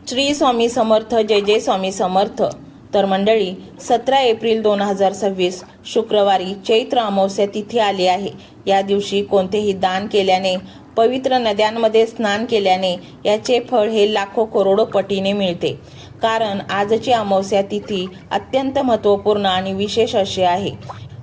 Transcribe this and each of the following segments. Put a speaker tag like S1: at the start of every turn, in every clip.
S1: श्री स्वामी समर्थ, जय जय स्वामी समर्थ। तर मंडळी, 17 एप्रिल 2026 शुक्रवारी चैत्र अमावस्या तिथी आली आहे। या दिवशी कोणतेही दान केल्याने, पवित्र नद्यांमध्ये स्नान केल्याने याचे फळ हे लाखो करोडो पटीने मिळते। कारण आजची अमावस्या तिथी अत्यंत महत्त्वपूर्ण आणि विशेष अशी आहे।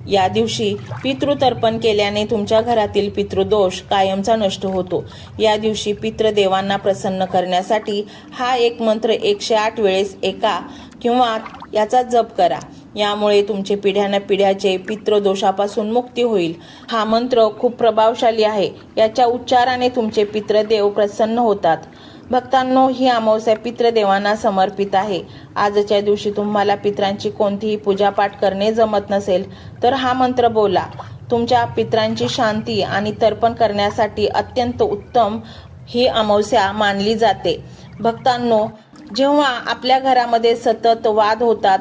S1: या दिवशी पितृतर्पण केल्याने तुमच्या घरातील पितृदोष कायमचा नष्ट होतो। या दिवशी पितृदेवांना प्रसन्न करण्यासाठी हा एक मंत्र 108 वेळेस एका किंवा याचा जप करा। यामुळे तुमचे पिढ्यानपिढ्याचे पितृदोषापासून मुक्ती होईल। हा मंत्र खूप प्रभावशाली आहे। याच्या उच्चाराने तुमचे पितृदेव प्रसन्न होतात। भक्तांनो, ही अमावस्या पितृदेवांना समर्पित आहे। आजच्या दिवशी तुम्हाला पितरांची कोणतीही पूजापाठ करणे जमत नसेल तर हा मंत्र बोला। तुमच्या पितरांची शांती आणि तर्पण करण्यासाठी अत्यंत उत्तम ही अमावस्या मानली जाते। भक्तांनो, जेव्हा आपल्या घरामध्ये सतत वाद होतात,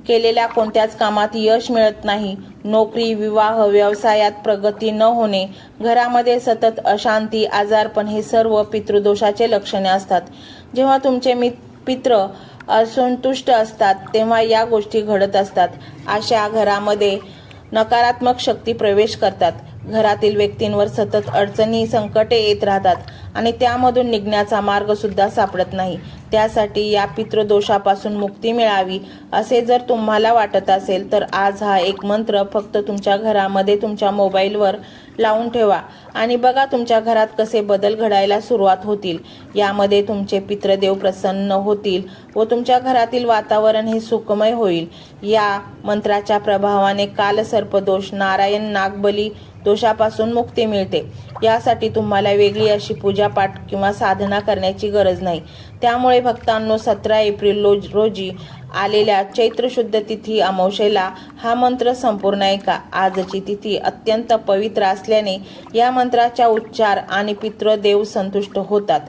S1: केलेल्या कोणत्याच कामात यश मिळत नाही, नोकरी, विवाह, व्यवसायात प्रगती न होणे, घरामध्ये सतत अशांती, आजारपण हे सर्व पितृदोषाचे लक्षणे असतात। जेव्हा तुमचे पितृ असंतुष्ट असतात तेव्हा या गोष्टी घडत असतात। अशा घरामध्ये नकारात्मक शक्ती प्रवेश करतात। घरातील व्यक्तींवर सतत अडचणी, संकटे येत राहतात आणि त्यामधून निघण्याचा मार्ग सुद्धा सापडत नाही। त्यासाठी या पितृदोषापासून मुक्ती मिळावी असे जर तुम्हाला वाटत असेल तर आज हा एक मंत्र फक्त तुमच्या घरामध्ये तुमच्या मोबाईलवर लावून ठेवा आणि बघा तुमच्या घरात कसे बदल घडायला सुरुवात होतील। यामध्ये तुमचे पितृदेव प्रसन्न होतील व तुमच्या घरातील वातावरण हे सुखमय होईल। या मंत्राच्या प्रभावाने कालसर्पदोष, नारायण नागबली दोषापासून मुक्ती मिळते। यासाठी तुम्हाला वेगळी अशी पूजापाठ किंवा साधना करण्याची गरज नाही। त्यामुळे भक्तांनो, 17 एप्रिल रोजी आलेल्या चैत्र शुद्ध तिथी अमावस्येला हा मंत्र संपूर्ण ऐका। आजची तिथी अत्यंत पवित्र असल्याने या मंत्राचा उच्चार आणि पितृदेव संतुष्ट होतात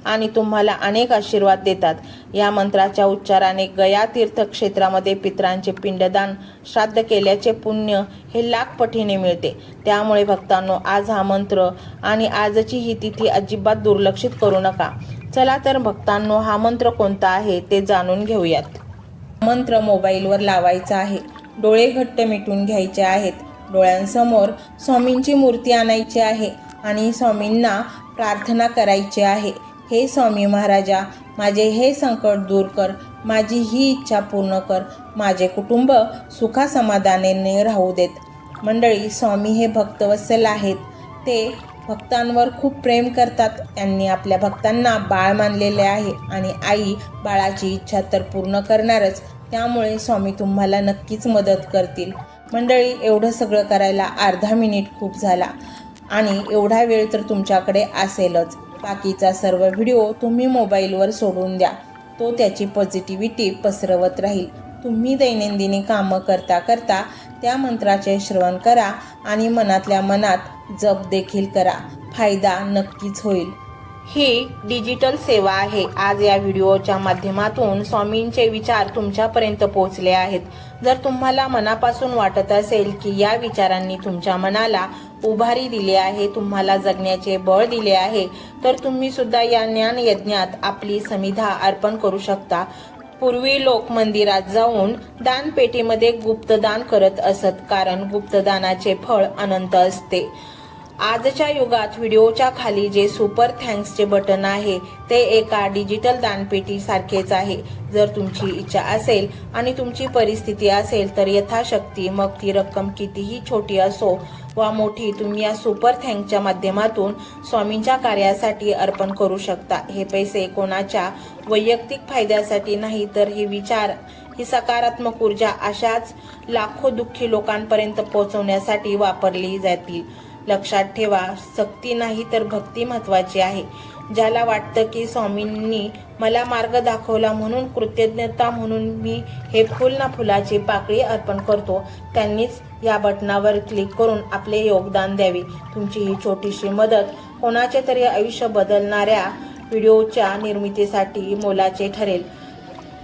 S1: आणि तुम्हाला अनेक आशीर्वाद देतात। या मंत्राच्या उच्चाराने गया तीर्थक्षेत्रामध्ये पितरांचे पिंडदान, श्राद्ध केल्याचे पुण्य हे लाख पटीने मिळते। त्यामुळे भक्तांनो, आज हा मंत्र आणि आजची ही तिथी अजिबात दुर्लक्षित करू नका। चला तर भक्तांनो, हा मंत्र कोणता आहे ते जाणून घेऊयात। मंत्र मोबाईलवर लावायचा आहे। डोळे घट्ट मिटून घ्यायचे आहेत। डोळ्यांसमोर स्वामींची मूर्ती आणायची आहे आणि स्वामींना प्रार्थना करायची आहे। हे स्वामी महाराजा, माझे हे संकट दूर कर, माझी ही इच्छा पूर्ण कर, माझे कुटुंब सुखासमाधानाने राहू देत। मंडळी, स्वामी हे भक्तवत्सल आहेत। ते भक्तांवर खूप प्रेम करतात। त्यांनी आपल्या भक्तांना बाळ मानलेले आहे आणि आई बाळाची इच्छा तर पूर्ण करणारच। त्यामुळे स्वामी तुम्हाला नक्कीच मदत करतील। मंडळी, एवढं सगळं करायला अर्धा मिनिट खूप झाला आणि एवढा वेळ तर तुमच्याकडे असेलच। बाकीचा सर्व व्हिडिओ तुम्ही मोबाईलवर सोडून द्या, तो त्याची पॉझिटिव्हिटी पसरवत राहील। तुम्ही दैनंदिनी कामं करता करता त्या मंत्राचे श्रवण करा आणि मनातल्या मनात जप देखील करा। फायदा नक्कीच होईल। ही डिजिटल सेवा आहे। आज या व्हिडिओच्या माध्यमातून स्वामींचे विचार तुमच्यापर्यंत पोहोचले आहेत। जर तुम्हाला मनापासून वाटत असेल की या विचारांनी तुमच्या मनाला उभारी दिली आहे, तुम्हाला जगण्याचे बळ दिले आहे, तर तुम्ही सुद्धा या ज्ञान यज्ञात आपली समिधा अर्पण करू शकता। पूर्वी लोक मंदिरात जाऊन दानपेटीमध्ये गुप्तदान करत असत, कारण गुप्तदानाचे फळ अनंत असते। आजच्या युगात व्हिडिओच्या खाली जे सुपर थँक्सचे बटन आहे ते एका डिजिटल दानपेटी सारखेच आहे। जर तुमची इच्छा असेल आणि तुमची परिस्थिती असेल तर यथाशक्ती, मग ती रक्कम कितीही छोटी असो वा मोठी, तुम्ही या सुपर थँक्सच्या माध्यमातून स्वामींच्या कार्यासाठी अर्पण करू शकता। हे पैसे कोणाच्या वैयक्तिक फायद्यासाठी नाही, तर हे विचार, ही सकारात्मक ऊर्जा अशाच लाखो दुःखी लोकांपर्यंत पोहोचवण्यासाठी वापरली जातील। लक्षात ठेवा, सक्ती नाही तर भक्ती महत्त्वाची आहे। ज्याला वाटतं की स्वामींनी मला मार्ग दाखवला म्हणून कृतज्ञता म्हणून मी हे फुल ना फुलाची पाकळी अर्पण करतो, त्यांनीच या बटनावर क्लिक करून आपले योगदान द्यावे। तुमची ही छोटीशी मदत कोणाचे तरी आयुष्य बदलणाऱ्या व्हिडिओच्या निर्मितीसाठी मोलाचे ठरेल।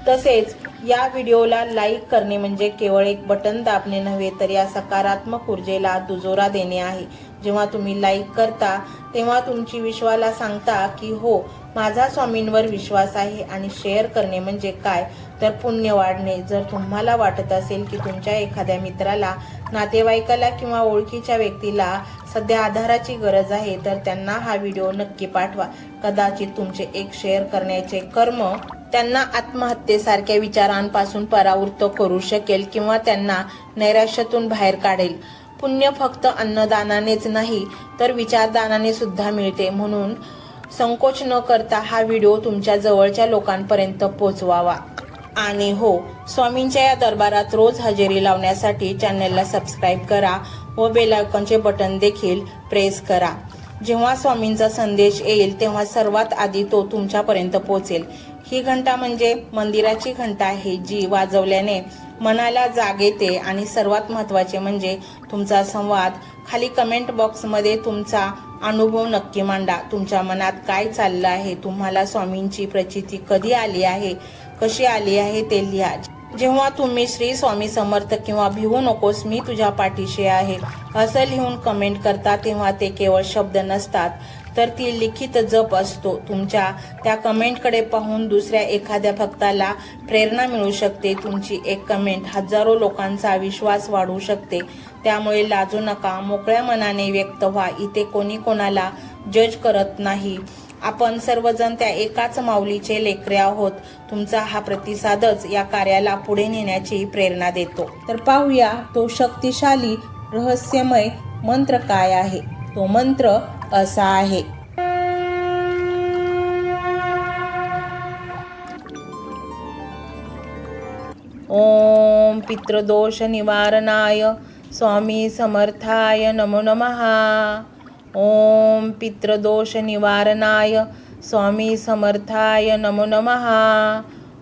S1: तसेच या व्हिडिओला लाईक करणे म्हणजे केवळ एक बटन दाबणे नव्हे, तर या सकारात्मक ऊर्जेला दुजोरा देणे आहे। जेव्हा तुम्ही लाईक करता तेव्हा तुमची विश्वाला सांगता की हो, माझा स्वामींवर विश्वास आहे आणि शेअर करणे म्हणजे काय तर पुण्य वाढणे. जर तुम्हाला वाटत असेल की तुमच्या एखाद्या मित्राला, नातेवाईकाला किंवा ओळखीच्या व्यक्तीला सध्या आधाराची गरज आहे तर त्यांना हा व्हिडिओ नक्की पाठवा. कदाचित तुमचे एक शेअर करण्याचे कर्म त्यांना आत्महत्येसारख्या विचारांपासून परावृत्त करू शकेल किंवा त्यांना नैराश्यातून बाहेर काढेल. पुण्य फक्त अन्नदानानेच नाही तर विचारदानाने सुद्धा मिळते. म्हणून संकोच न करता हा व्हिडिओ तुमच्या जवळच्या लोकांपर्यंत पोहोचवावा. आणि हो, स्वामींच्या या दरबारात रोज हजेरी लावण्यासाठी चॅनलला सबस्क्राईब करा व बेल आयकॉनचे बटन देखील प्रेस करा. जेव्हा स्वामींचा संदेश येईल तेव्हा सर्वात आधी तो तुमच्यापर्यंत पोहोचेल. ही घंटा म्हणजे मंदिराची घंटा आहे, जी वाजवल्याने मनाला जाग येते. आणि सर्वात महत्त्वाचे म्हणजे तुमचा संवाद. खाली कमेंट बॉक्समध्ये तुमचा अनुभव नक्की मांडा. तुमच्या मनात काय चाललं आहे, तुम्हाला स्वामींची प्रचिती कधी आली आहे, कशी आली आहे ते लिहा. जेव्हा तुम्ही श्री स्वामी समर्थ किंवा भिवू नकोस मी तुझ्या पाठीशी आहे असं लिहून कमेंट करता तेव्हा ते केवळ शब्द नसतात तर ती लिखित जप असतो. तुमच्या त्या कमेंटकडे पाहून दुसऱ्या एखाद्या भक्ताला प्रेरणा मिळू शकते. तुमची एक कमेंट हजारो लोकांचा विश्वास वाढवू शकते. त्यामुळे लाजू नका, मोकळ्या मनाने व्यक्त व्हा. इथे कोणी कोणाला जज करत नाही. आपण सर्वजण त्या एकाच माऊलीचे लेकरे आहोत. तुमचा हा प्रतिसादच या कार्याला पुढे नेण्याची प्रेरणा देतो. तर पाहूया तो शक्तिशाली रहस्यमय मंत्र काय आहे. तो मंत्र असा आहे. ओम पितृदोष निवारणाय स्वामी समर्थाय नमो नमः. ओम पितृदोष निवारणाय स्वामी समर्थाय नमो नमः.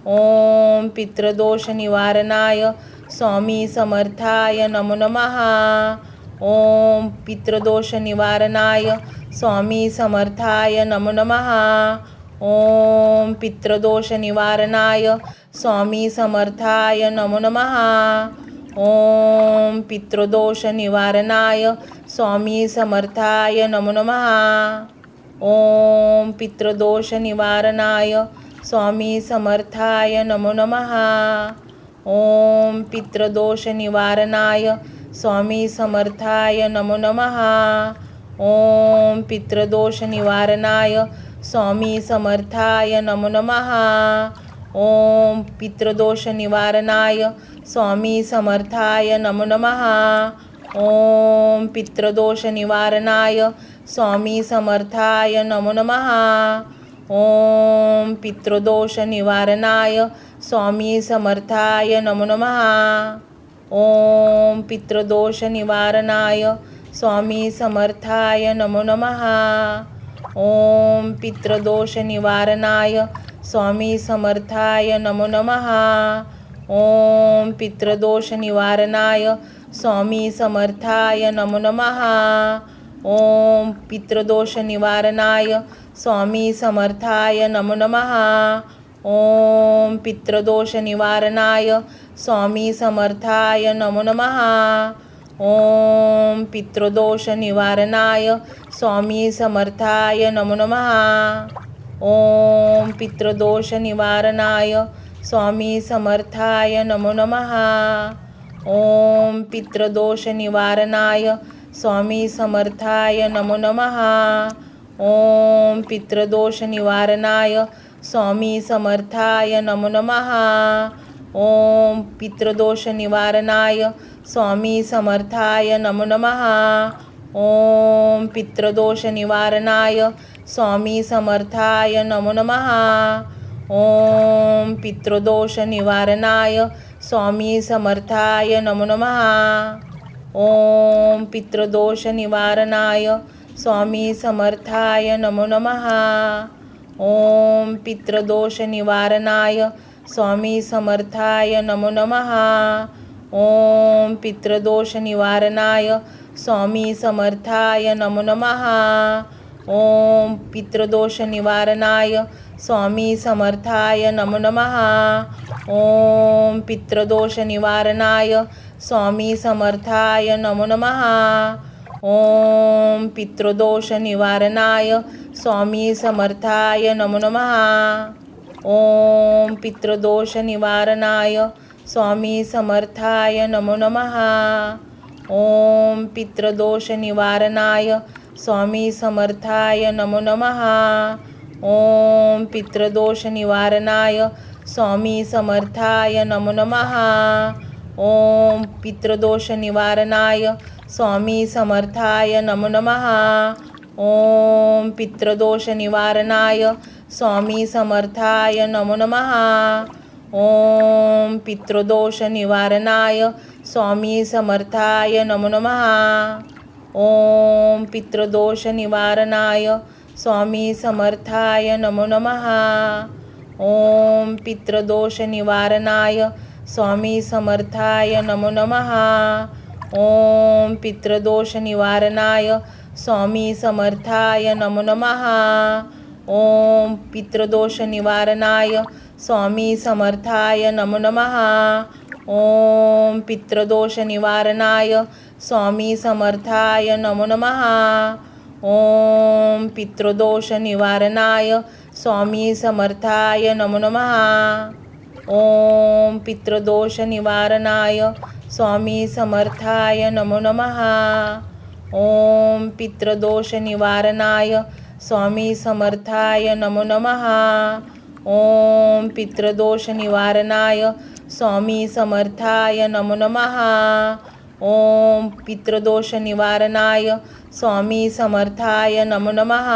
S1: ओम पितृदोष निवारणाय स्वामी समर्थाय नमो नमः. ओम पितृदोष निवारणाय स्वामी समर्थाय नमो नमः. ओम पितृदोष निवारणाय स्वामी समर्थाय नमो नमः. ओम पितृदोष निवारणाय स्वामी समर्थाय नमो नमः. ओम पितृदोष निवारणाय स्वामी समर्थाय नमो नमः. ओम पितृदोष निवारणाय स्वामी समर्थाय नमो नमः. ओम पितृदोष निवारणाय स्वामी समर्थाय नमो नमः. ओम पितृदोष निवारणाय स्वामी समर्थाय नमो नमः. ओम पितृदोष निवारणाय स्वामी समर्थाय नमो नमः. ओम पितृदोष निवारणाय स्वामी समर्थाय नमो नमः. ओम पितृदोष निवारणाय स्वामी समर्थाय नमो नमः. ओम पितृदोष निवारणाय स्वामी समर्थाय नमो नमः. ओम पितृदोष निवारणाय स्वामी समर्थाय नमो नमः. ओम पितृदोष निवारणाय स्वामी समर्थाय नमो नमः. ओम पितृदोष निवारणाय स्वामी समर्थाय नमो नमः. ओम पितृदोष निवारणाय स्वामी समर्थाय नमो नमः. ओम पितृदोष निवारणाय स्वामी समर्थाय नमो नमः. ओम पितृदोष निवारणाय स्वामी समर्थाय नमो नमः. ओम पितृदोष निवारणाय स्वामी समर्थाय नमो नमः. ओम पितृदोष निवारणाय स्वामी समर्थाय नमो नमः. ओम पितृदोष निवारणाय स्वामी समर्थाय नमो नमः. ओम पितृदोष निवारणाय स्वामी समर्थाय नमो नमः. ओम पितृदोष निवारणाय स्वामी समर्थाय नमो नमः. ओम पितृदोष निवारणाय स्वामी समर्थाय नमो नमः. ओम पितृदोष निवारणाय स्वामी समर्थाय नमो नमः. ओम पितृदोष निवारणाय स्वामी समर्थाय नमो नमः. ओम पितृदोष निवारणाय स्वामी समर्थाय नमो नमः. ओम पितृदोष निवारणाय स्वामी समर्थाय नमो नमः. ओम पितृदोष निवारणाय स्वामी समर्थाय नमो नमः. ओम पितृदोष निवारणाय स्वामी समर्थाय नमो नमः. ओम पितृदोष निवारणाय स्वामी समर्थाय नमो नमः. ओम पितृदोष निवारणाय स्वामी समर्थाय नमो नमः. ओम पितृदोष निवारणाय स्वामी समर्थाय नमो नमः. ओम पितृदोष निवारणाय स्वामी समर्थाय नमो नमः. ओम पितृदोष निवारणाय स्वामी समर्थाय नमो नमः. ओम पितृदोष निवारणाय स्वामी समर्थाय नमो नमः. ओम पितृदोष निवारणाय स्वामी समर्थाय नमो नमः. ओम पितृदोष निवारणाय स्वामी समर्थाय नमो नमः. ओम पितृदोष निवारणाय स्वामी समर्थाय नमो नमः. ओम पितृदोष निवारणाय स्वामी समर्थाय नमो नमः. ओम पितृदोष निवारणाय स्वामी समर्थाय नमो नमः. ओम पितृदोष निवारणाय स्वामी समर्थाय नमो नमः. ओम पितृदोष निवारणाय स्वामी समर्थाय नमो नमः. ओम पितृदोष निवारणाय स्वामी समर्थाय नमो नमः.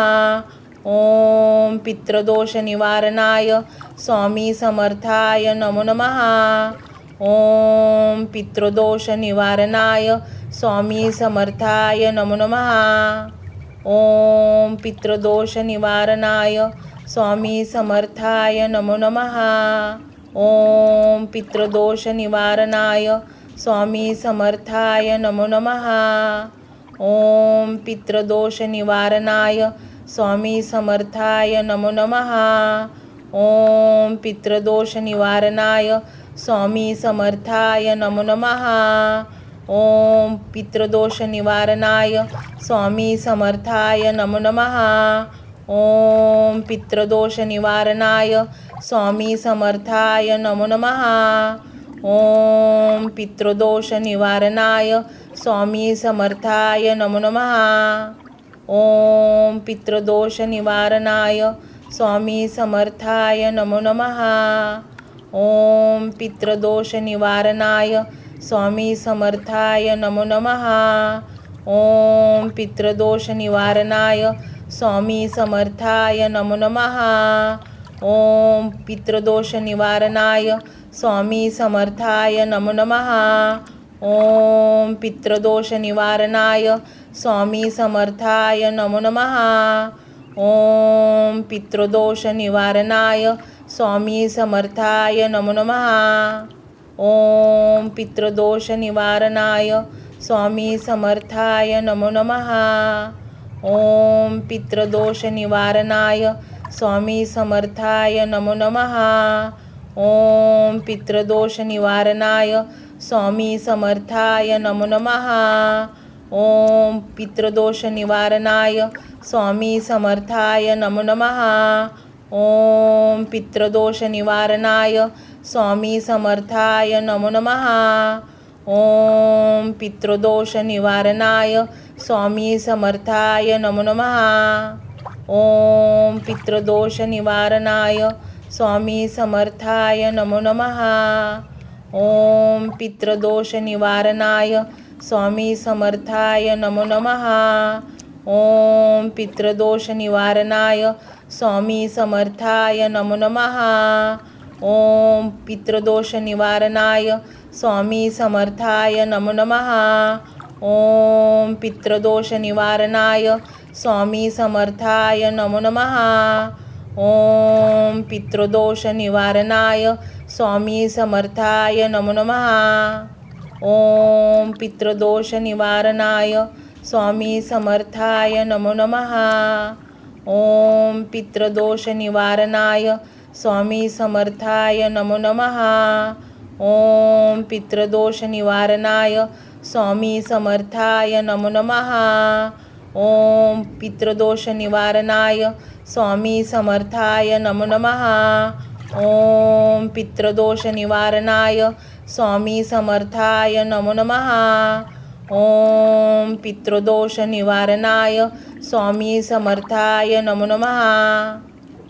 S1: ओम पितृदोष निवारणाय स्वामी समर्थाय नमो नमः. ओम पितृदोष निवारणाय स्वामी समर्थाय नमो नमः. ओम पितृदोष निवारणाय स्वामी समर्थाय नमो नमः. ओम पितृदोष निवारणाय स्वामी समर्थाय नमो नमः. ओम पितृदोष निवारणाय स्वामी समर्थाय नमो नमः. ओम पितृदोष निवारणाय स्वामी समर्थाय नमो नमः. ओम पितृदोष निवारणाय स्वामी समर्थाय नमो नमः. ओम पितृदोष निवारणाय स्वामी समर्थाय नमो नमः. ओम पितृदोष निवारणाय स्वामी समर्थाय नमो नमः. ओम पितृदोष निवारणाय स्वामी समर्थाय नमो नमः. ओम पितृदोष निवारणाय स्वामी समर्थाय नमो नमः. ओम पितृदोष निवारणाय स्वामी समर्थाय नमो नमः. ओम पितृदोष निवारणाय स्वामी समर्थाय नमो नमः. ओम पितृदोष निवारणाय स्वामी समर्थाय नमो नमः. ओम पितृदोष निवारणाय स्वामी समर्थाय नमो नमः. ओम पितृदोष निवारणाय स्वामी समर्थाय नमो नमः. ओम पितृदोष निवारणाय स्वामी समर्थाय नमो नमः. ओम पितृदोष निवारणाय स्वामी समर्थाय नमो नमः. ओम पितृदोष निवारणाय स्वामी समर्थाय नमो नमः. ओम पितृदोष निवारणाय स्वामी समर्थाय नमो नमः. ओम पितृदोष निवारणाय स्वामी समर्थाय नमो नमः. ओम पितृदोष निवारणाय स्वामी समर्थाय नमो नमः. ओम पितृदोष निवारणाय स्वामी समर्थाय नमो नमः. ओम पितृदोष निवारणाय स्वामी समर्थाय नमो नमः. ओम पितृदोष निवारणाय स्वामी समर्थाय नमो नमः. ओम पितृदोष निवारणाय स्वामी समर्थाय नमो नमः. ओम पितृदोष निवारणाय स्वामी समर्थाय नमो नमः. ओम पितृदोष निवारणाय स्वामी समर्थाय नमो नमः. ओम पितृदोष निवारणाय स्वामी समर्थाय नमो नमः. ओम पितृदोष निवारणाय स्वामी समर्थाय नमो नमः. ओम पितृदोष निवारणाय स्वामी समर्थाय नमो नमः. ओम पितृदोष निवारणाय स्वामी समर्थाय नमो नमः. ओम पितृदोष निवारणाय स्वामी समर्थाय नमो नमः.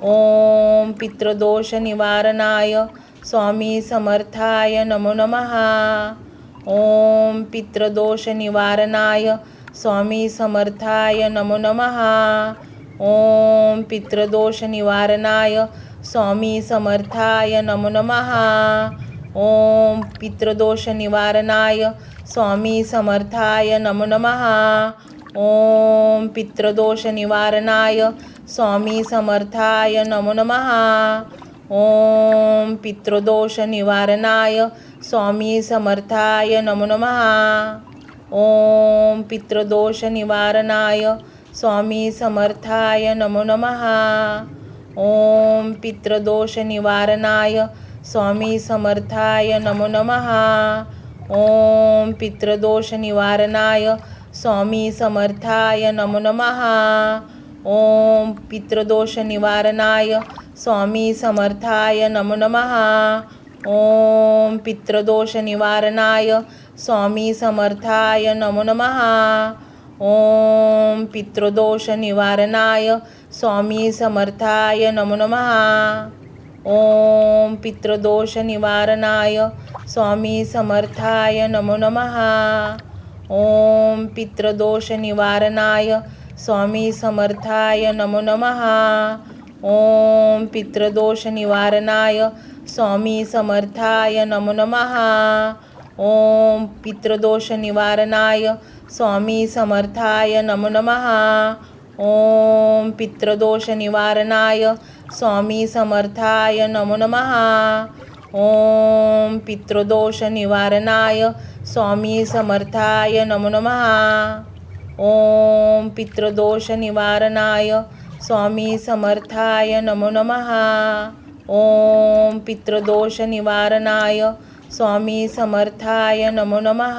S1: ओम पितृदोष निवारणाय स्वामी समर्थाय नमो नमः. ओम पितृदोष निवारणाय स्वामी समर्थाय नमो नमः. ओम पितृदोष निवारणाय स्वामी समर्थाय नमो नमः. ओम पितृदोष निवारणाय स्वामी समर्थाय नमो नमः. ओम पितृदोष निवारणाय स्वामी समर्थाय नमो नमः. ओम पितृदोष निवारणाय स्वामी समर्थाय नमो नमः. ओम पितृदोष निवारणाय स्वामी समर्थाय नमो नमः. ओम पितृदोष निवारणाय स्वामी समर्थाय नमो नमः. ओम पितृदोष निवारणाय स्वामी समर्थाय नमो नमः. ओम पितृदोष निवारणाय स्वामी समर्थाय नमो नमः. ओम पितृदोष निवारणाय स्वामी समर्थाय नमो नमः. ओम पितृदोष निवारणाय स्वामी समर्थाय नमो नमः. ओम पितृदोष निवारणाय स्वामी समर्थाय नमो नमः. ओम पितृदोष निवारणाय स्वामी समर्थाय नमो नमः. ओम पितृदोष निवारणाय स्वामी समर्थाय नमो नमः. ओम पितृदोष निवारणाय स्वामी समर्थाय नमो नमः. ओम पितृदोष निवारणाय स्वामी समर्थाय नमो नमः. ओम पितृदोष निवारणाय स्वामी समर्थाय नमो नमः. ओम पितृदोष निवारणाय स्वामी समर्थाय नमो नमः. ओम पितृदोष निवारणाय स्वामी समर्थाय नमो नमः.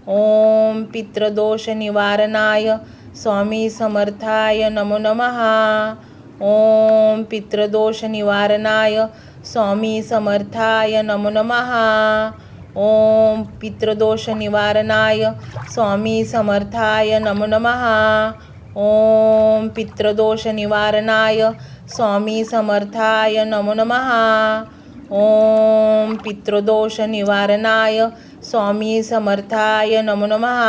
S1: ओम पितृदोष निवारणाय स्वामी समर्थाय नमो नमः. ओम पितृदोष निवारणाय स्वामी समर्थाय नमो नमः. ओम पितृदोष निवारणाय स्वामी समर्थाय नमो नमः. ओम पितृदोष निवारणाय स्वामी समर्थाय नमो नमः. ओम पितृदोष निवारणाय स्वामी समर्थाय नमो नमः.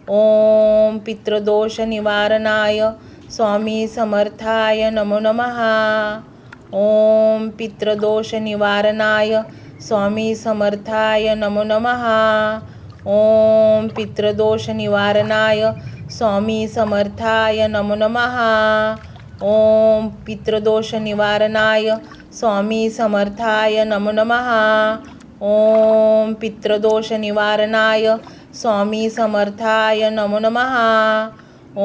S1: ओम पितृदोष निवारणाय स्वामी समर्थाय नमो नमः. ओम पितृदोष निवारणाय स्वामी समर्थाय नमो नमः. ओम पितृदोष निवारणाय स्वामी समर्थाय नमो नमः. ओम पितृदोष निवारणाय स्वामी समर्थाय नमो नमः. ओम पितृदोष निवारणाय स्वामी समर्थाय नमो नमः.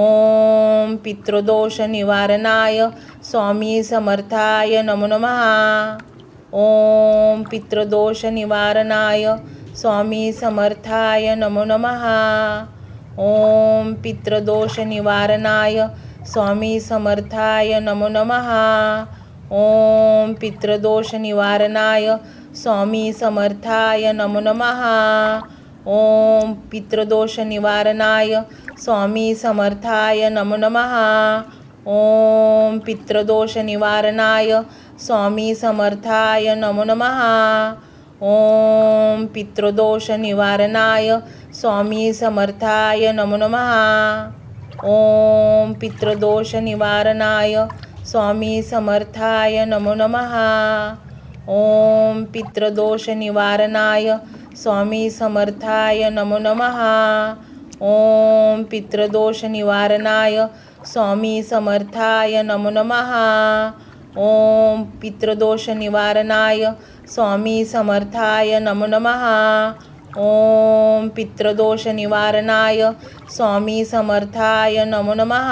S1: ओम पितृदोष निवारणाय स्वामी समर्थाय नमो नमः. ओम पितृदोष निवारणाय स्वामी समर्थाय नमो नमः. ओम पितृदोष निवारणाय स्वामी समर्थाय नमो नमः. ओम पितृदोष निवारणाय स्वामी समर्थाय नमो नमः. ओम पितृदोष निवारणाय स्वामी समर्थाय नमो नमः. ओम पितृदोष निवारणाय स्वामी समर्थाय नमो नमः. ओम पितृदोष निवारणाय स्वामी समर्थाय नमो नमः. ओम पितृदोष निवारणाय स्वामी समर्थाय नमो नमः. ओम पितृदोष निवारणाय स्वामी समर्थाय नमो नमः. ओम पितृदोष निवारणाय स्वामी समर्थाय नमो नमः. ओम पितृदोष निवारणाय स्वामी समर्थाय नमो नमः. ओम पितृदोष निवारणाय स्वामी समर्थाय नमो नमः.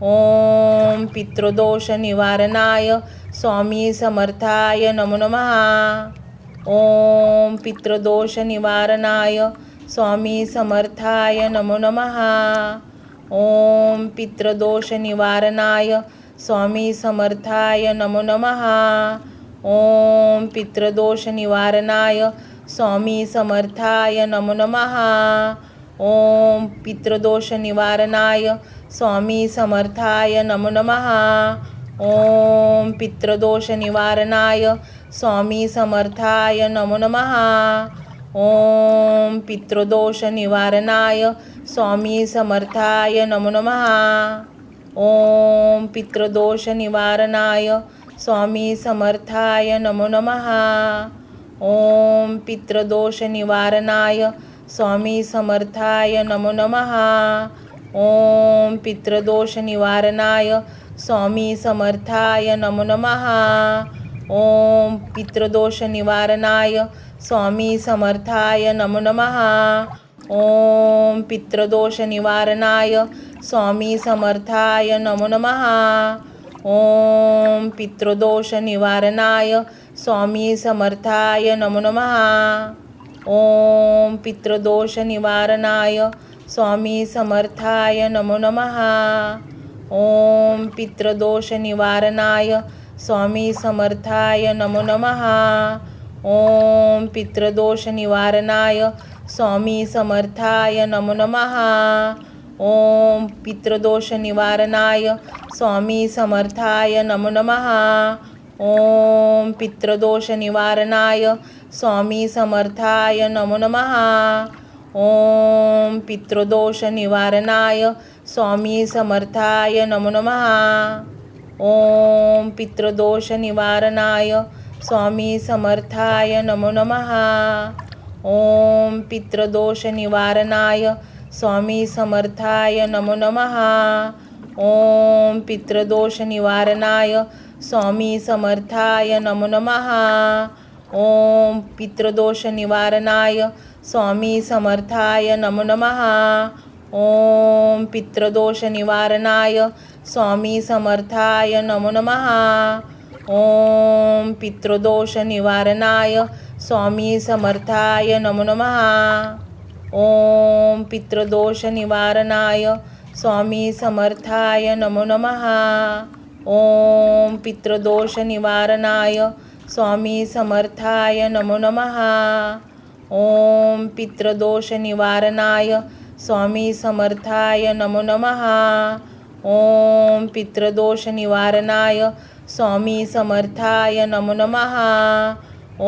S1: ओम पितृदोष निवारणाय स्वामी समर्थाय नमो नमः. ओम पितृदोष निवारणाय स्वामी समर्थाय नमो नमः. ओम पितृदोष निवारणाय स्वामी समर्थाय नमो नमः. ओम पितृदोष निवारणाय स्वामी समर्थाय नमो नमः. ओम पितृदोष निवारणाय स्वामी समर्थाय नमो नमः. ओम पितृदोष निवारणाय स्वामी समर्थाय नमो नमः. ओम पितृदोष निवारणाय स्वामी समर्थाय नमो नमः. ओम पितृदोष निवारणाय स्वामी समर्थाय नमो नमः. ओम पितृदोष निवारणाय स्वामी समर्थाय नमो नमः. ओम पितृदोष निवारणाय स्वामी समर्थाय नमो नमः. ओम पितृदोष निवारणाय स्वामी समर्थाय नमो नमः. ओम पितृदोष निवारणाय स्वामी समर्थाय नमो नमः. ओम पितृदोष निवारणाय स्वामी समर्थाय नमो नमः. ओम पितृदोष निवारणाय स्वामी समर्थाय नमो नमः. ओम पितृदोष निवारणाय स्वामी समर्थाय नमो नमः. ओम पितृदोष निवारणाय स्वामी समर्थाय नमो नमः. ओम पितृदोष निवारणाय स्वामी समर्थाय नमो नमः. ओम पितृदोष निवारणाय स्वामी समर्थाय नमो नमः. ओम पितृदोष निवारणाय स्वामी समर्थाय नमो नमः. ओम पितृदोष निवारणाय स्वामी समर्थाय नमो नमः. ओम पितृदोष निवारणाय स्वामी समर्थाय नमो नमः. ओम पितृदोष निवारणाय स्वामी समर्थाय नमो नमः. ओम पितृदोष निवारणाय स्वामी समर्थाय नमो नमः. ओम पितृदोष निवारणाय स्वामी समर्थाय नमो नमः. ओम पितृदोष निवारणाय स्वामी समर्थाय नमो नमः. ओम पितृदोष निवारणाय स्वामी समर्थाय नमो नमः. ओम पितृदोष निवारणाय स्वामी समर्थाय नमो नमः. ओम पितृदोष निवारणाय स्वामी समर्थाय नमो नमः. ओम पितृदोष निवारणाय स्वामी समर्थाय नमो नमः.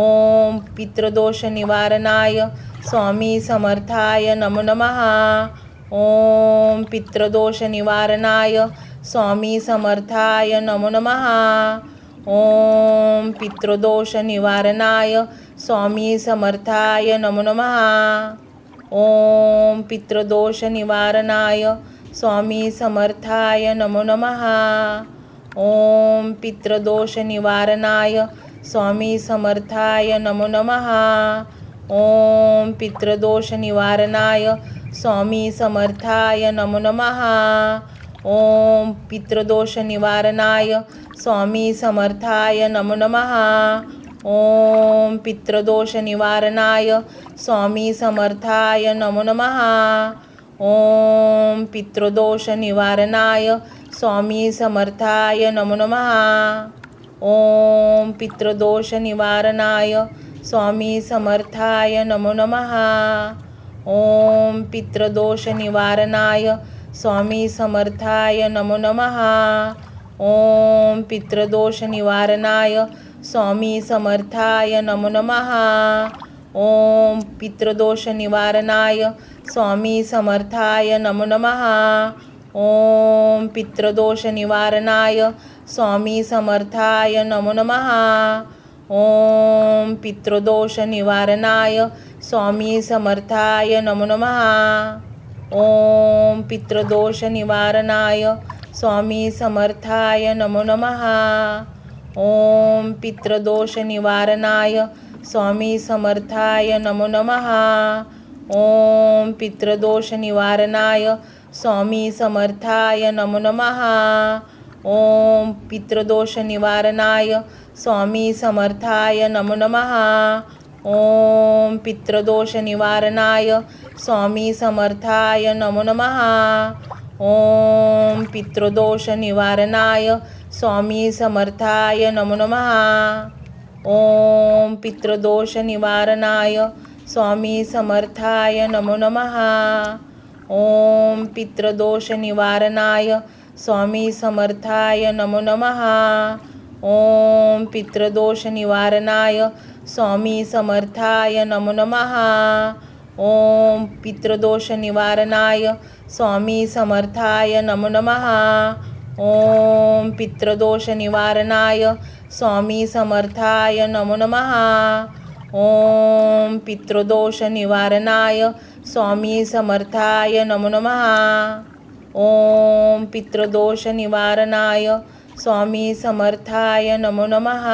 S1: ओम पितृदोष निवारणाय स्वामी समर्थाय नमो नमः. ओम पितृदोष निवारणाय स्वामी समर्थाय नमो नमः. ओम पितृदोष निवारणाय स्वामी समर्थाय नमो नमः. ओम पितृदोष निवारणाय स्वामी समर्थाय नमो नमः. ओम पितृदोष निवारणाय स्वामी समर्थाय नमो नमः. ओम पितृदोष निवारणाय स्वामी समर्थाय नमो नमः. ओम पितृदोष निवारणाय स्वामी समर्थाय नमो नमः. ओम पितृदोष निवारणाय स्वामी समर्थाय नमो नमः. ओम पितृदोष निवारणाय स्वामी समर्थाय नमो नमः. ओम पितृदोष निवारणाय स्वामी समर्थाय नमो नमः. ओम पितृदोष निवारणाय स्वामी समर्थाय नमो नमः. ओम पितृदोष निवारणाय स्वामी समर्थाय नमो नमः. ओम पितृदोष निवारणाय स्वामी समर्थाय नमो नमः. ओम पितृदोष निवारणाय स्वामी समर्थाय नमो नमः. ओम पितृदोष निवारणाय स्वामी समर्थाय नमो नमः. ओम पितृदोष निवारणाय स्वामी समर्थाय नमो नमः. ओम पितृदोष निवारणाय स्वामी समर्थाय नमो नमः. ओम पितृदोष निवारणाय स्वामी समर्थाय नमो नमः. ओम पितृदोष निवारणाय स्वामी समर्थाय नमो नमः. ओम पितृदोष निवारणाय स्वामी समर्थाय नमो नमः. ओम पितृदोष निवारणाय स्वामी समर्थाय नमो नमः. ओम पितृदोष निवारणाय स्वामी समर्थाय नमो नमः. ओम पितृदोष निवारणाय स्वामी समर्थाय नमो नमः. ओम पितृदोष निवारणाय स्वामी समर्थाय नमो नमः. ओम पितृदोष निवारणाय स्वामी समर्थाय नमो नमः. ओम पितृदोष निवारणाय स्वामी समर्थाय नमो नमः. ओम पितृदोष निवारणाय स्वामी समर्थाय नमो नमः. ओम पितृदोष निवारणाय स्वामी समर्थाय नमो नमः.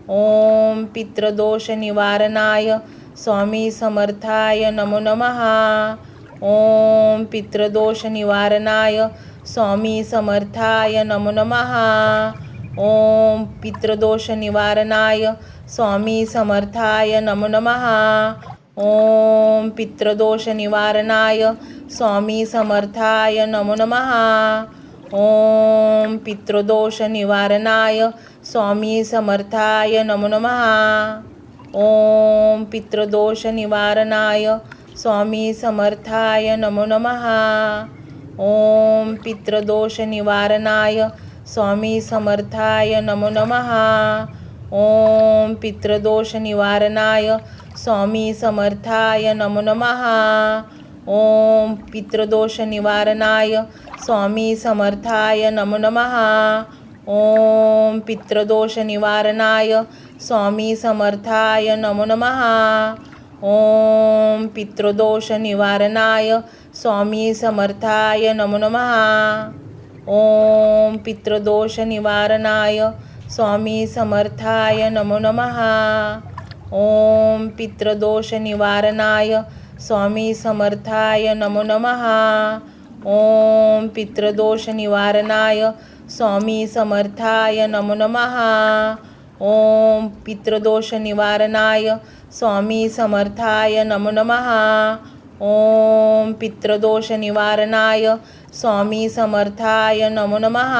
S1: ओम पितृदोष निवारणाय स्वामी समर्थाय नमो नमः. ओम पितृदोष निवारणाय स्वामी समर्थाय नमो नमः. ओम पितृदोष निवारणाय स्वामी समर्थाय नमो नमः. ओम पितृदोष निवारणाय स्वामी समर्थाय नमो नमः. ओम पितृदोष निवारणाय स्वामी समर्थाय नमो नमः. ओम पितृदोष निवारणाय स्वामी समर्थाय नमो नमः. ओम पितृदोष निवारणाय स्वामी समर्थाय नमो नमः. ओम पितृदोष निवारणाय स्वामी समर्थाय नमो नमः. ओम पितृदोष निवारणाय स्वामी समर्थाय नमो नमः. ओम पितृदोष निवारणाय स्वामी समर्थाय नमो नमः. ओम पितृदोष निवारणाय स्वामी समर्थाय नमो नमः. ओम पितृदोष निवारणाय स्वामी समर्थाय नमो नमः. ओम पितृदोष निवारणाय स्वामी समर्थाय नमो नमः. ओम पितृदोष निवारणाय स्वामी समर्थाय नमो नमः. ओम पितृदोष निवारणाय स्वामी समर्थाय नमो नमः. ओम पितृदोष निवारणाय स्वामी समर्थाय नमो नमः.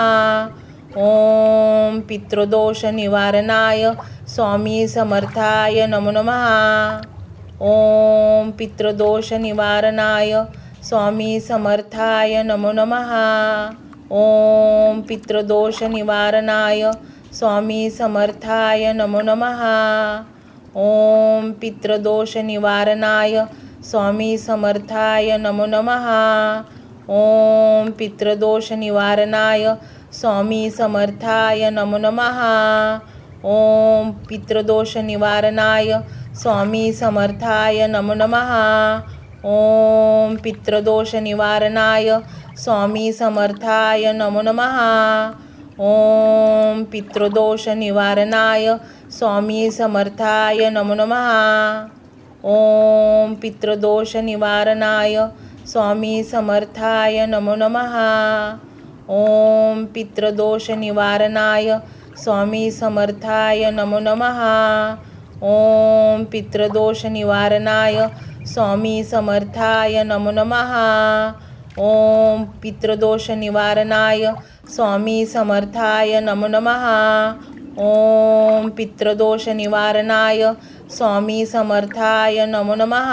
S1: ओम पितृदोष निवारणाय स्वामी समर्थाय नमो नमः. ओम पितृदोष निवारणाय स्वामी समर्थाय नमो नमः. ओम पितृदोष निवारणाय स्वामी समर्थाय नमो नमः. ओम पितृदोष निवारणाय स्वामी समर्थाय नमो नमः. ओम पितृदोष निवारणाय स्वामी समर्थाय नमो नमः. ओम पितृदोष निवारणाय स्वामी समर्थाय नमो नमः. ओम पितृदोष निवारणाय स्वामी समर्थाय नमो नमः. ओम पितृदोष निवारणाय स्वामी समर्थाय नमो नमः. ओम पितृदोष निवारणाय स्वामी समर्थाय नमो नमः. ओम पितृदोष निवारणाय स्वामी समर्थाय नमो नमः. ओम पितृदोष निवारणाय स्वामी समर्थाय नमो नमः. ओम पितृदोष निवारणाय स्वामी समर्थाय नमो नमः. ओम पितृदोष निवारणाय स्वामी समर्थाय नमो नमः.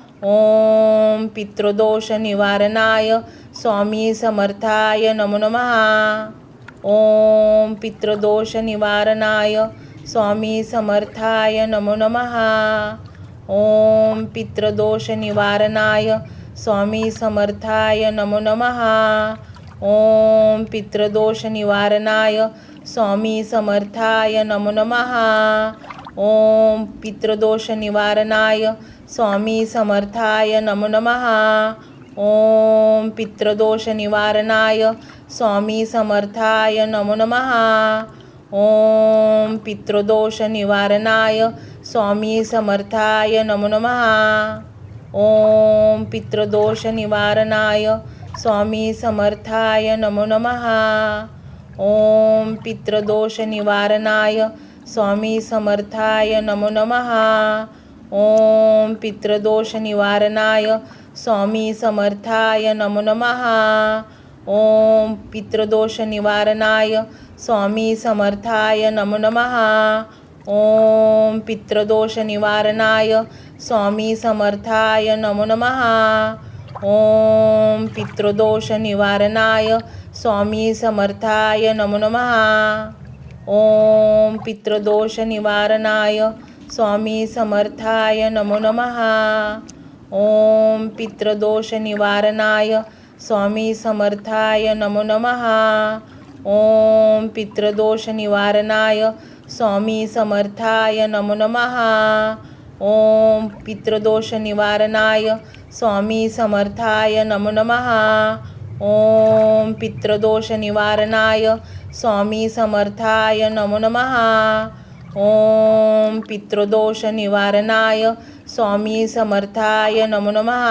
S1: ओम पितृदोष निवारणाय स्वामी समर्थाय नमो नमः. ओम पितृदोष निवारणाय स्वामी समर्थाय नमो नमः. ओम पितृदोष निवारणाय स्वामी समर्थाय नमो नमः. ओम पितृदोष निवारणाय स्वामी समर्थाय नमो नमः. ओम पितृदोष निवारणाय स्वामी समर्थाय नमो नमः. ओम पितृदोष निवारणाय स्वामी समर्थाय नमो नमः. ओम पितृदोष निवारणाय स्वामी समर्थाय नमो नमः. ओम पितृदोष निवारणाय स्वामी समर्थाय नमो नमः. ओम पितृदोष निवारणाय स्वामी समर्थाय नमो नमः. ओम पितृदोष निवारणाय स्वामी समर्थाय नमो नमः. ओम पितृदोष निवारणाय स्वामी समर्थाय नमो नमः. ओम पितृदोष निवारणाय स्वामी समर्थाय नमो नमः. ओम पितृदोष निवारणाय स्वामी समर्थाय नमो नमः. ओम पितृदोष निवारणाय स्वामी समर्थाय नमो नमः. ओम पितृदोष निवारणाय स्वामी समर्थाय नमो नमः. ओम पितृदोष निवारणाय स्वामी समर्थाय नमो नमः. ओम पितृदोष निवारणाय स्वामी समर्थाय नमो नमः. ओम पितृदोष निवारणाय स्वामी समर्थाय नमो नमः. ओम पितृदोष निवारणाय स्वामी समर्थाय नमो नमः.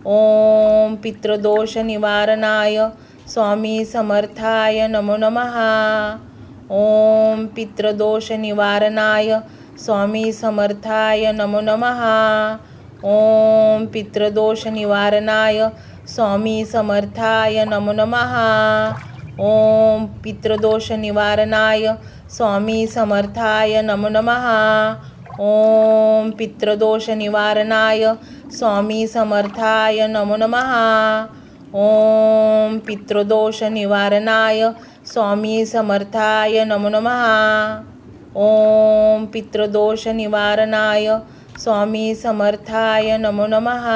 S1: ओम पितृदोष निवारणाय स्वामी समर्थाय नमो नमः. ओम पितृदोष निवारणाय स्वामी समर्थाय नमो नमः. ओम पितृदोष निवारणाय स्वामी समर्थाय नमो नमः. ओम पितृदोष निवारणाय स्वामी समर्थाय नमो नमः. ओम पितृदोष निवारणाय स्वामी समर्थाय नमो नमः. ओम पितृदोष निवारणाय स्वामी समर्थाय नमो नमः. ओम पितृदोष निवारणाय स्वामी समर्थाय नमो नमः.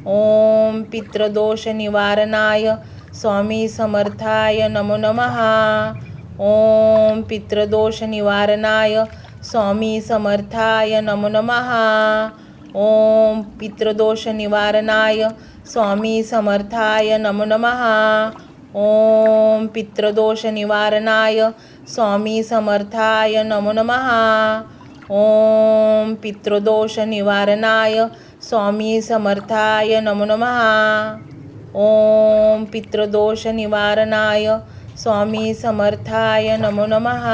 S1: ओम पितृदोष निवारणाय स्वामी समर्थाय नमो नमः. ओम पितृदोष निवारणाय स्वामी समर्थाय नमो नमः. ओम पितृदोष निवारणाय स्वामी समर्थाय नमो नमः. ओम पितृदोष निवारणाय स्वामी समर्थाय नमो नमः. ओम पितृदोष निवारणाय स्वामी समर्थाय नमो नमः. ओम पितृदोष निवारणाय स्वामी समर्थाय नमो नमः.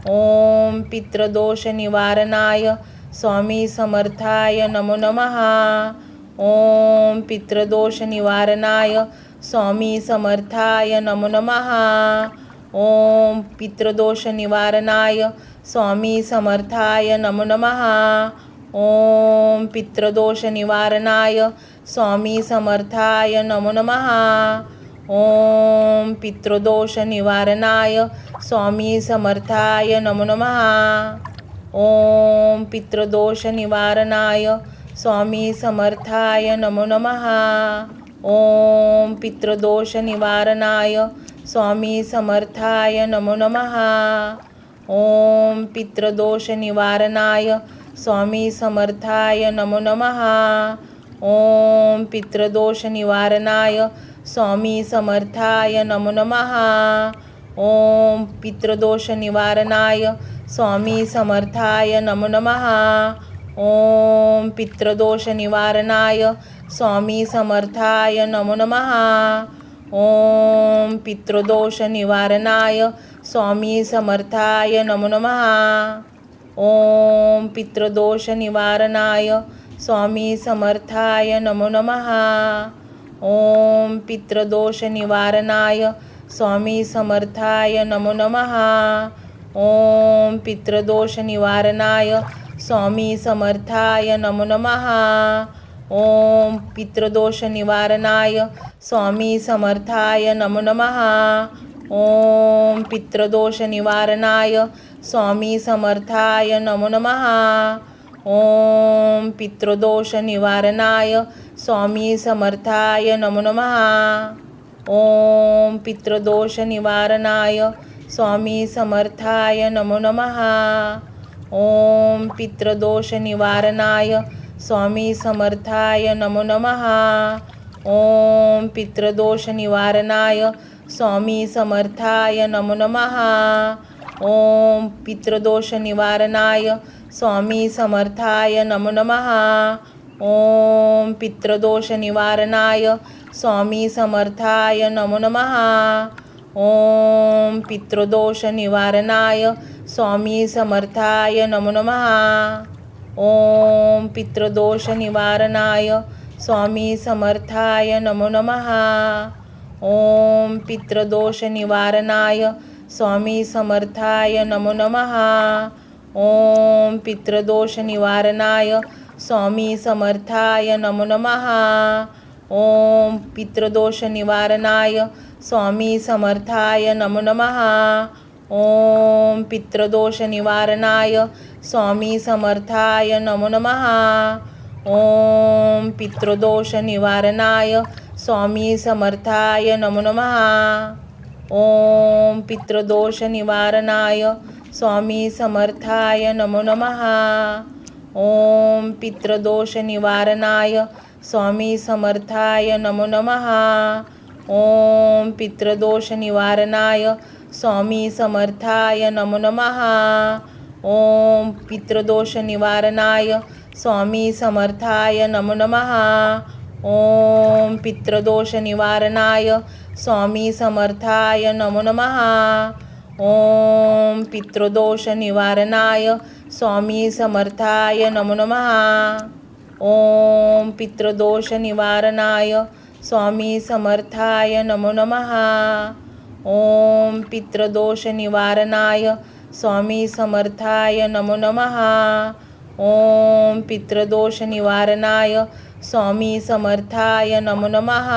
S1: ओम पितृदोष निवारणाय स्वामी समर्थाय नमो नमः. ओम पितृदोष निवारणाय स्वामी समर्थाय नमो नमः. ओम पितृदोष निवारणाय स्वामी समर्थाय नमो नमः. ओम पितृदोष निवारणाय स्वामी समर्थाय नमो नमः. ओम पितृदोष निवारणाय स्वामी समर्थाय नमो नमः. ओम पितृदोष निवारणाय स्वामी समर्थाय नमो नमः. ओम पितृदोष निवारणाय स्वामी समर्थाय नमो नमः. ओम पितृदोष निवारणाय स्वामी समर्थाय नमो नमः. ओम पितृदोष निवारणाय स्वामी समर्थाय नमो नमः. ओम पितृदोष निवारणाय स्वामी समर्थाय नमो नमः. ओम पितृदोष निवारणाय स्वामी समर्थाय नमो नमः. ओम पितृदोष निवारणाय स्वामी समर्थाय नमो नमः. ओम पितृदोष निवारणाय स्वामी समर्थाय नमो नमः. ओम पितृदोष निवारणाय स्वामी समर्थाय नमो नमः. ओम पितृदोष निवारणाय स्वामी समर्थाय नमो नमः. ओम पितृदोष निवारणाय स्वामी समर्थाय नमो नमः. ओम पितृदोष निवारणाय स्वामी समर्थाय नमो नमः. ओम पितृदोष निवारणाय स्वामी समर्थाय नमो नमः. ओम पितृदोष निवारणाय स्वामी समर्थाय नमो नमः. ओम पितृदोष निवारणाय स्वामी समर्थाय नमो नमः. ओम पितृदोष निवारणाय स्वामी समर्थाय नमो नमः. ओम पितृदोष निवारणाय स्वामी समर्थाय नमो नमः. ओम पितृदोष निवारणाय स्वामी समर्थाय नमो नमः. ओम पितृदोष निवारणाय स्वामी समर्थाय नमो नमः. ओम पितृदोष निवारणाय स्वामी समर्थाय नमो नमः. ओम पितृदोष निवारणाय स्वामी समर्थाय नमो नमः. ओम पितृदोष निवारणाय स्वामी समर्थाय नमो नमः. ओम पितृदोष निवारणाय स्वामी समर्थाय नमो नमः. ओम पितृदोष निवारणाय स्वामी समर्थाय नमो नमः. ओम पितृदोष निवारणाय स्वामी समर्थाय नमो नमः. ओम पितृदोष निवारणाय स्वामी समर्थाय नमो नमः. ओम पितृदोष निवारणाय स्वामी समर्थाय नमो नमः. ओम पितृदोष निवारणाय स्वामी समर्थाय नमो नमः. ओम पितृदोष निवारणाय स्वामी समर्थाय नमो नमः. ओम पितृदोष निवारणाय स्वामी समर्थाय नमो नमः. ओम पितृदोष निवारणाय स्वामी समर्थाय नमो नमः. ओम पितृदोष निवारणाय स्वामी समर्थाय नमो नमः. ओम पितृदोष निवारणाय स्वामी समर्थाय नमो नमः. ओम पितृदोष निवारणाय स्वामी समर्थाय नमो नमः.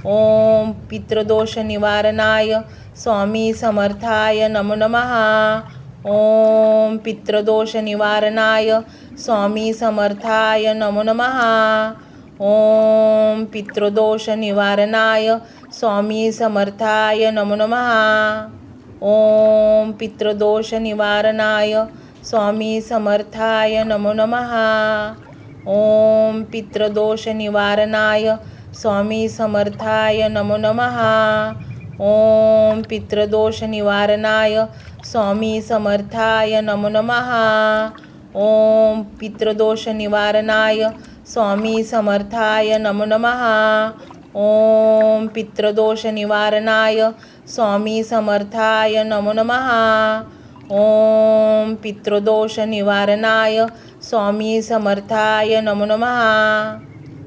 S1: ओम पितृदोष निवारणाय स्वामी समर्थाय नमो नमः. ओम पितृदोष निवारणाय स्वामी समर्थाय नमो नमः. ओम पितृदोष निवारणाय स्वामी समर्थाय नमो नमः. ओम पितृदोष निवारणाय स्वामी समर्थाय नमो नमः. ओम पितृदोष निवारणाय स्वामी समर्थाय नमो नमः. ओम पितृदोष निवारणाय स्वामी समर्थाय नमो नमः. ओम पितृदोष निवारणाय स्वामी समर्थाय नमो नमः. ओम पितृदोष निवारणाय स्वामी समर्थाय नमो नमः. ओम पितृदोष निवारणाय स्वामी समर्थाय नमो नमः.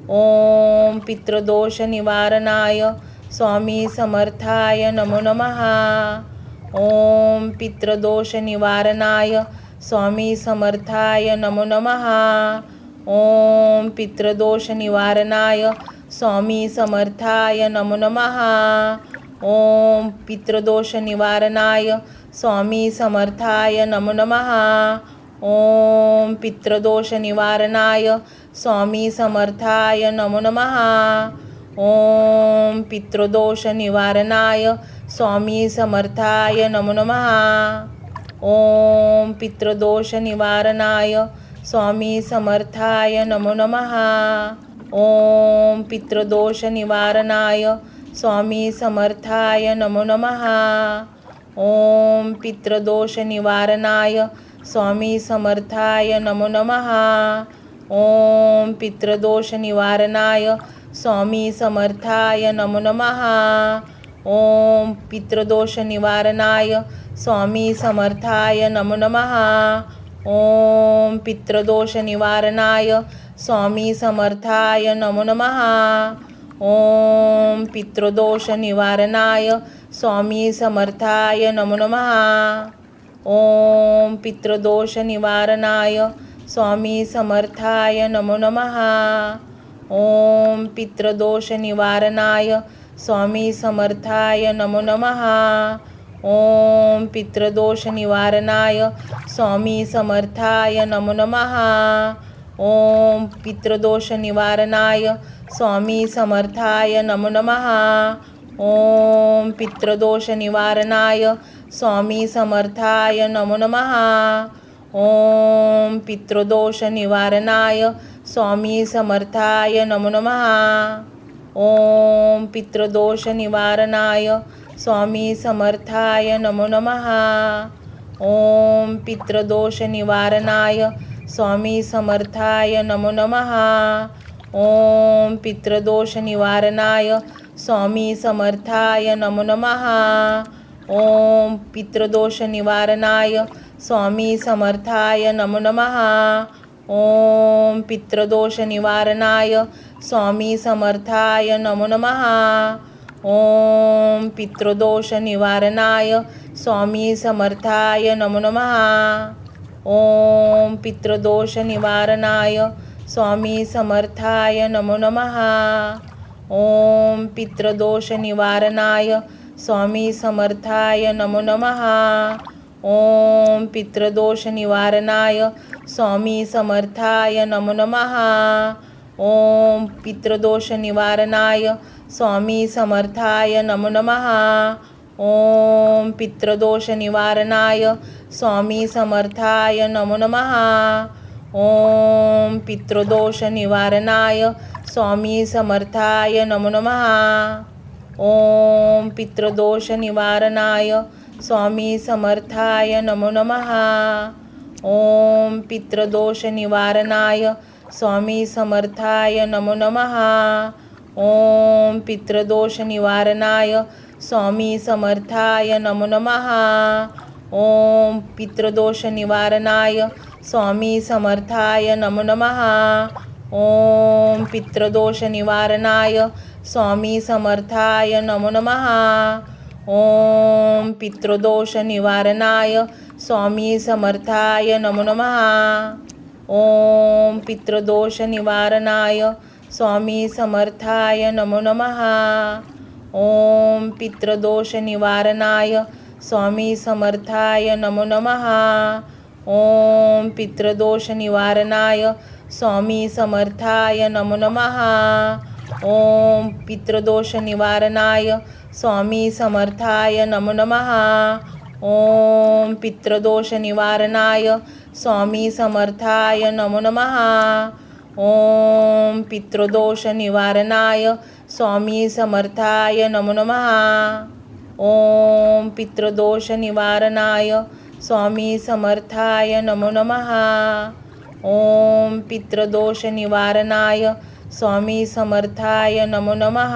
S1: ओम पितृदोष निवारणाय स्वामी समर्थाय नमो नमः. ओम पितृदोष निवारणाय स्वामी समर्थाय नमो नमः. ओम पितृदोष निवारणाय स्वामी समर्थाय नमो नमः. ओम पितृदोष निवारणाय स्वामी समर्थाय नमो नमः. ओम पितृदोष निवारणाय स्वामी समर्थाय नमो नमः. ओम पितृदोष निवारणाय स्वामी समर्थाय नमो नमः. ओम पितृदोष निवारणाय स्वामी समर्थाय नमो नमः. ओम पितृदोष निवारणाय स्वामी समर्थाय नमो नमः. ओम पितृदोष निवारणाय स्वामी समर्थाय नमो नमः. ओम पितृदोष निवारणाय स्वामी समर्थाय नमो नमः. ओम पितृदोष निवारणाय स्वामी समर्थाय नमो नमः. ओम पितृदोष निवारणाय स्वामी समर्थाय नमो नमः. ओम पितृदोष निवारणाय स्वामी समर्थाय नमो नमः. ओम पितृदोष निवारणाय स्वामी समर्थाय नमो नमः. ओम पितृदोष निवारणाय स्वामी समर्थाय नमो नमः. ओम पितृदोष निवारणाय स्वामी समर्थाय नमो नमः. ओम पितृदोष निवारणाय स्वामी समर्थाय नमो नमः. ओम पितृदोष निवारणाय स्वामी समर्थाय नमो नमः. ओम पितृदोष निवारणाय स्वामी समर्थाय नमो नमः. ओम पितृदोष निवारणाय स्वामी समर्थाय नमो नमः. ओम पितृदोष निवारणाय स्वामी समर्थाय नमो नमः. ओम पितृदोष निवारणाय स्वामी समर्थाय नमो नमः. ओम पितृदोष निवारणाय स्वामी समर्थाय नमो नमः. ओम पितृदोष निवारणाय स्वामी समर्थाय नमो नमः. ओम पितृदोष निवारणाय स्वामी समर्थाय नमो नमः. ओम पितृदोष निवारणाय स्वामी समर्थाय नमो नमः. ओम पितृदोष निवारणाय स्वामी समर्थाय नमो नमः. ओम पितृदोष निवारणाय स्वामी समर्थाय नमो नमः. ओम पितृदोष निवारणाय स्वामी समर्थाय नमो नमः. ओम पितृदोष निवारणाय स्वामी समर्थाय नमो नमः. ओम पितृदोष निवारणाय स्वामी समर्थाय नमो नमः. ओम पितृदोष निवारणाय स्वामी समर्थाय नमो नमः. ओम पितृदोष निवारणाय स्वामी समर्थाय नमो नमः. ओम पितृदोष निवारणाय स्वामी समर्थाय नमो नमः. ओम पितृदोष निवारणाय स्वामी समर्थाय नमो नमः. ओम पितृदोष निवारणाय स्वामी समर्थाय नमो नमः. ओम पितृदोष निवारणाय स्वामी समर्थाय नमो नमः. ओम पितृदोष निवारणाय स्वामी समर्थाय नमो नमः. ओम पितृदोष निवारणाय स्वामी समर्थाय नमो नमः. ओम पितृदोष निवारणाय स्वामी समर्थाय नमो नमः. ओम पितृदोष निवारणाय स्वामी समर्थाय नमो नमः. ओम पितृदोष निवारणाय स्वामी समर्थाय नमो नमः. ओम पितृदोष निवारणाय स्वामी समर्थाय नमो नमः. ओम पितृदोष निवारणाय स्वामी समर्थाय नमो नमः. ओम पितृदोष निवारणाय स्वामी समर्थाय नमो नमः.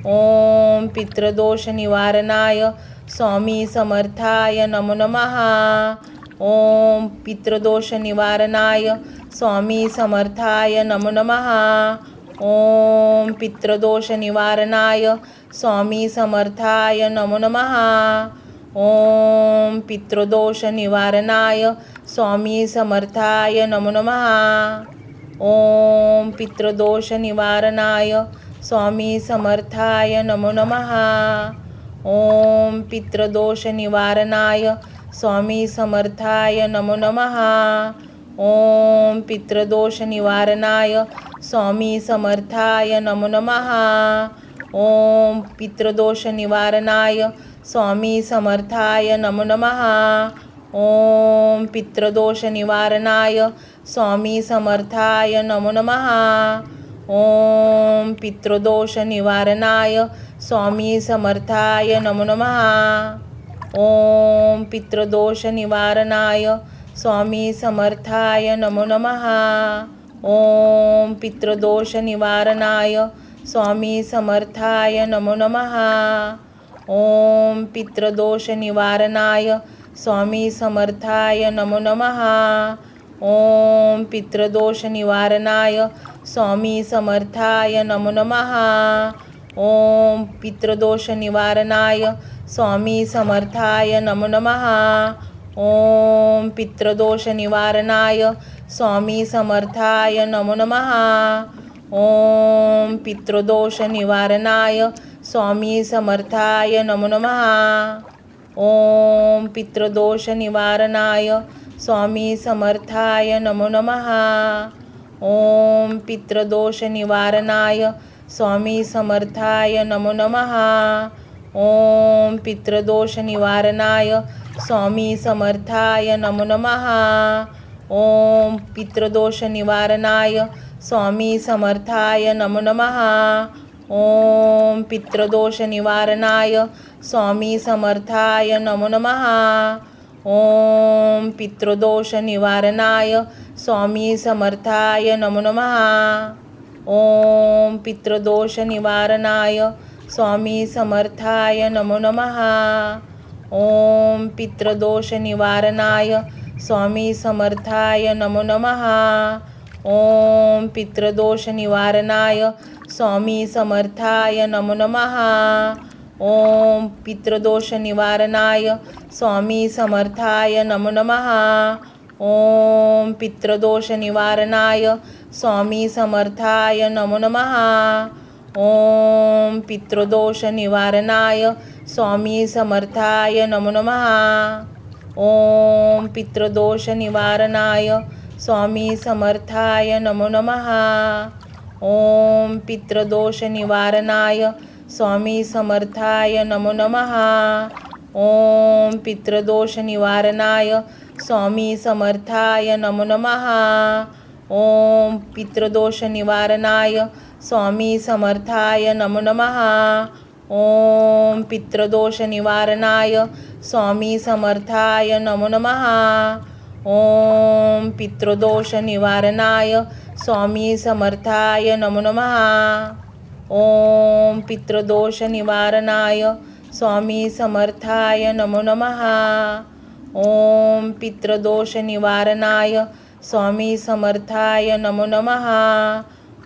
S1: ओम पितृदोष निवारणाय स्वामी समर्थाय नमो नमः. ओम पितृदोष निवारणाय स्वामी समर्थाय नमो नमः. ओम पितृदोष निवारणाय स्वामी समर्थाय नमो नमः. ओम पितृदोष निवारणाय स्वामी समर्थाय नमो नमः. ओम पितृदोष निवारणाय स्वामी समर्थाय नमो नमः. ओम पितृदोष निवारणाय स्वामी समर्थाय नमो नमः. ओम पितृदोष निवारणाय स्वामी समर्थाय नमो नमः. ओम पितृदोष निवारणाय स्वामी समर्थाय नमो नमः. ओम पितृदोष निवारणाय स्वामी समर्थाय नमो नमः. ओम पितृदोष निवारणाय स्वामी समर्थाय नमो नमः. ओम पितृदोष निवारणाय स्वामी समर्थाय नमो नमः. ओम पितृदोष निवारणाय स्वामी समर्थाय नमो नमः. ओम पितृदोष निवारणाय स्वामी समर्थाय नमो नमः. ओम पितृदोष निवारणाय स्वामी समर्थाय नमो नमः. ओम पितृदोष निवारणाय स्वामी समर्थाय नमो नमः. ओम पितृदोष निवारणाय स्वामी समर्थाय नमो नमः. ओम पितृदोष निवारणाय स्वामी समर्थाय नमो नमः. ओम पितृदोष निवारणाय स्वामी समर्थाय नमो नमः. ओम पितृदोष निवारणाय स्वामी समर्थाय नमो नमः. ओम पितृदोष निवारणाय स्वामी समर्थाय नमो नमः. ओम पितृदोष निवारणाय स्वामी समर्थाय नमो नमः. ओम पितृदोष निवारणाय स्वामी समर्थाय नमो नमः. ओम पितृदोष निवारणाय स्वामी समर्थाय नमो नमः. ओम पितृदोष निवारणाय स्वामी समर्थाय नमो नमः. ओम पितृदोष निवारणाय स्वामी समर्थाय नमो नमः. ओम पितृदोष निवारणाय स्वामी समर्थाय नमो नमः. ओम पितृदोष निवारणाय स्वामी समर्थाय नमो नमः. ओम पितृदोष निवारणाय स्वामी समर्थाय नमो नमः. ओम पितृदोष निवारणाय स्वामी समर्थाय नमो नमः. ओम पितृदोष निवारणाय स्वामी समर्थाय नमो नमः. ओम पितृदोष निवारणाय स्वामी समर्थाय नमो नमः. ओम पितृदोष निवारणाय स्वामी समर्थाय नमो नमः. ओम पितृदोष निवारणाय स्वामी समर्थाय नमो नमः. ओम पितृदोष निवारणाय स्वामी समर्थाय नमो नमः. ओम पितृदोष निवारणाय स्वामी समर्थाय नमो नमः. ओम पितृदोष निवारणाय स्वामी समर्थाय नमो नमः. ओम पितृदोष निवारणाय स्वामी समर्थाय नमो नमः.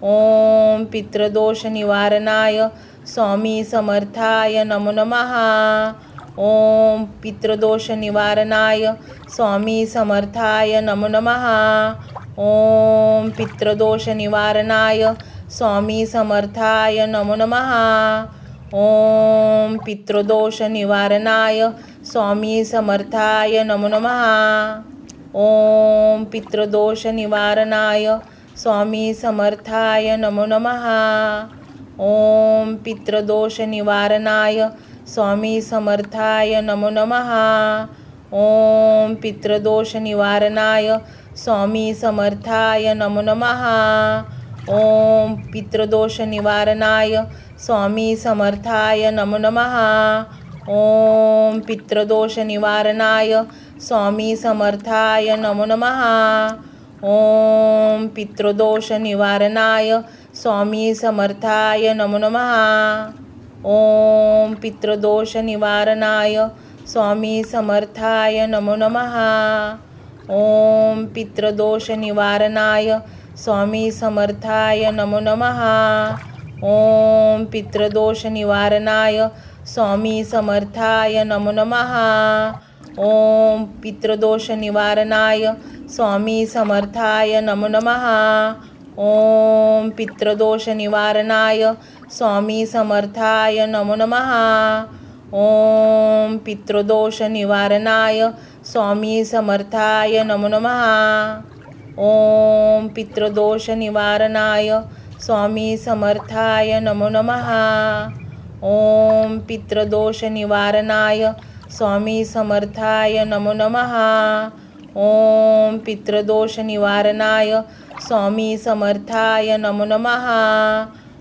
S1: ओम पितृदोष निवारणाय स्वामी समर्थाय नमो नमः. ओम पितृदोष निवारणाय स्वामी समर्थाय नमो नमः. ओम पितृदोष निवारणाय स्वामी समर्थाय नमो नमः. ओम पितृदोष निवारणाय स्वामी समर्थाय नमो नमः. ओम पितृदोष निवारणाय स्वामी समर्थाय नमो नमः. ओम पितृदोष निवारणाय स्वामी समर्थाय नमो नमः. ओम पितृदोष निवारणाय स्वामी समर्थाय नमो नमः. ओम पितृदोष निवारणाय स्वामी समर्थाय नमो नमः. ओम पितृदोष निवारणाय स्वामी समर्थाय नमो नमः. ओम पितृदोष निवारणाय स्वामी समर्थाय नमो नमः. ओम पितृदोष निवारणाय स्वामी समर्थाय नमो नमः. ओम पितृदोष निवारणाय स्वामी समर्थाय नमो नमः. ओम पितृदोष निवारणाय स्वामी समर्थाय नमो नमः. ओम पितृदोष निवारणाय स्वामी समर्थाय नमो नमः. ओम पितृदोष निवारणाय स्वामी समर्थाय नमो नमः. ओम पितृदोष निवारणाय स्वामी समर्थाय नमो नमः. ओम पितृदोष निवारणाय स्वामी समर्थाय नमो नमः. ओम पितृदोष निवारणाय स्वामी समर्थाय नमो नमः. ओम पितृदोष निवारणाय स्वामी समर्थाय नमो नमः.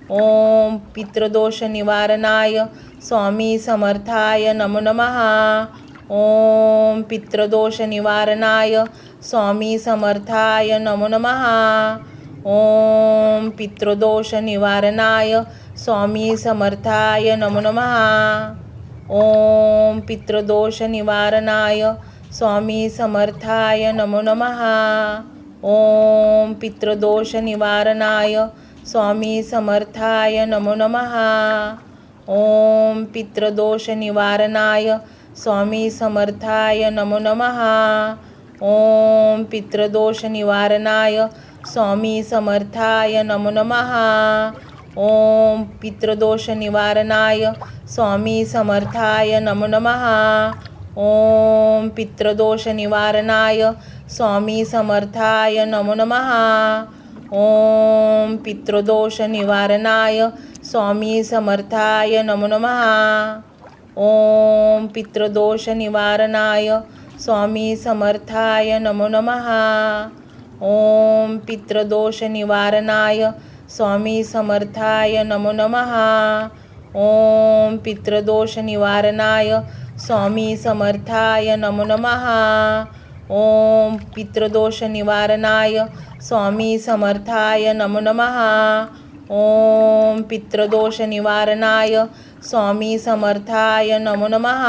S1: ओम पितृदोष निवारणाय स्वामी समर्थाय नमो नमः. ओम पितृदोष निवारणाय स्वामी समर्थाय नमो नमः. ओम पितृदोष निवारणाय स्वामी समर्थाय नमो नमः. ओम पितृदोष निवारणाय स्वामी समर्थाय नमो नमः. ओम पितृदोष निवारणाय स्वामी समर्थाय नमो नमः. ओम पितृदोष निवारणाय स्वामी समर्थाय नमो नमः. ओम पितृदोष निवारणाय स्वामी समर्थाय नमो नमः. ओम पितृदोष निवारणाय स्वामी समर्थाय नमो नमः. ओम पितृदोष निवारणाय स्वामी समर्थाय नमो नमः. ओम पितृदोष निवारणाय स्वामी समर्थाय नमो नमः. ओम पितृदोष निवारणाय स्वामी समर्थाय नमो नमः. ओम पितृदोष निवारणाय स्वामी समर्थाय नमो नमः. ओम पितृदोष निवारणाय स्वामी समर्थाय नमो नमः. ओम पितृदोष निवारणाय स्वामी समर्थाय नमो नमः. ओम पितृदोष निवारणाय स्वामी समर्थाय नमो नमः.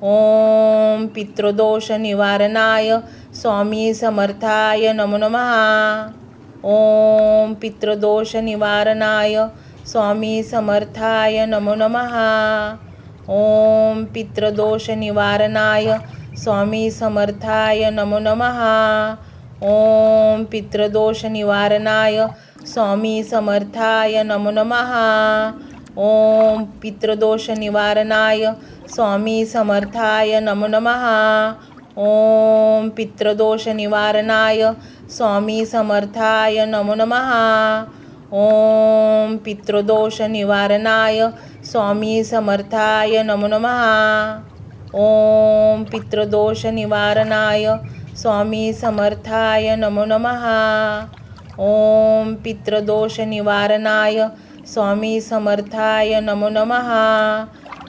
S1: ओम पितृदोष निवारणाय स्वामी समर्थाय नमो नमः. ओम पितृदोष निवारणाय स्वामी समर्थाय नमो नमः. ओम पितृदोष निवारणाय स्वामी समर्थाय नमो नमः. ओम पितृदोष निवारणाय स्वामी समर्थाय नमो नमः. ओम पितृदोष निवारणाय स्वामी समर्थाय नमो नमः. ओम पितृदोष निवारणाय स्वामी समर्थाय नमो नमः. ओम पितृदोष निवारणाय स्वामी समर्थाय नमो नमः. ओम पितृदोष निवारणाय स्वामी समर्थाय नमो नमः. ओम पितृदोष निवारणाय स्वामी समर्थाय नमो नमः.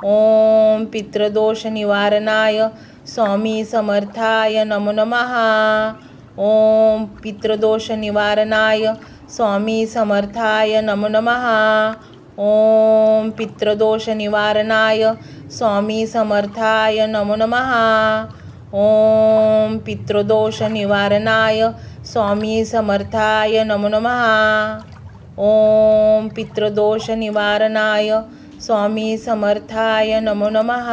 S1: ओम पितृदोष निवारणाय स्वामी समर्थाय नमो नमः. ओम पितृदोष निवारणाय स्वामी समर्थाय नमो नमः. ओम पितृदोष निवारणाय स्वामी समर्थाय नमो नमः. ओम पितृदोष निवारणाय स्वामी समर्थाय नमो नमः. ओम पितृदोष निवारणाय स्वामी समर्थाय नमो नमः.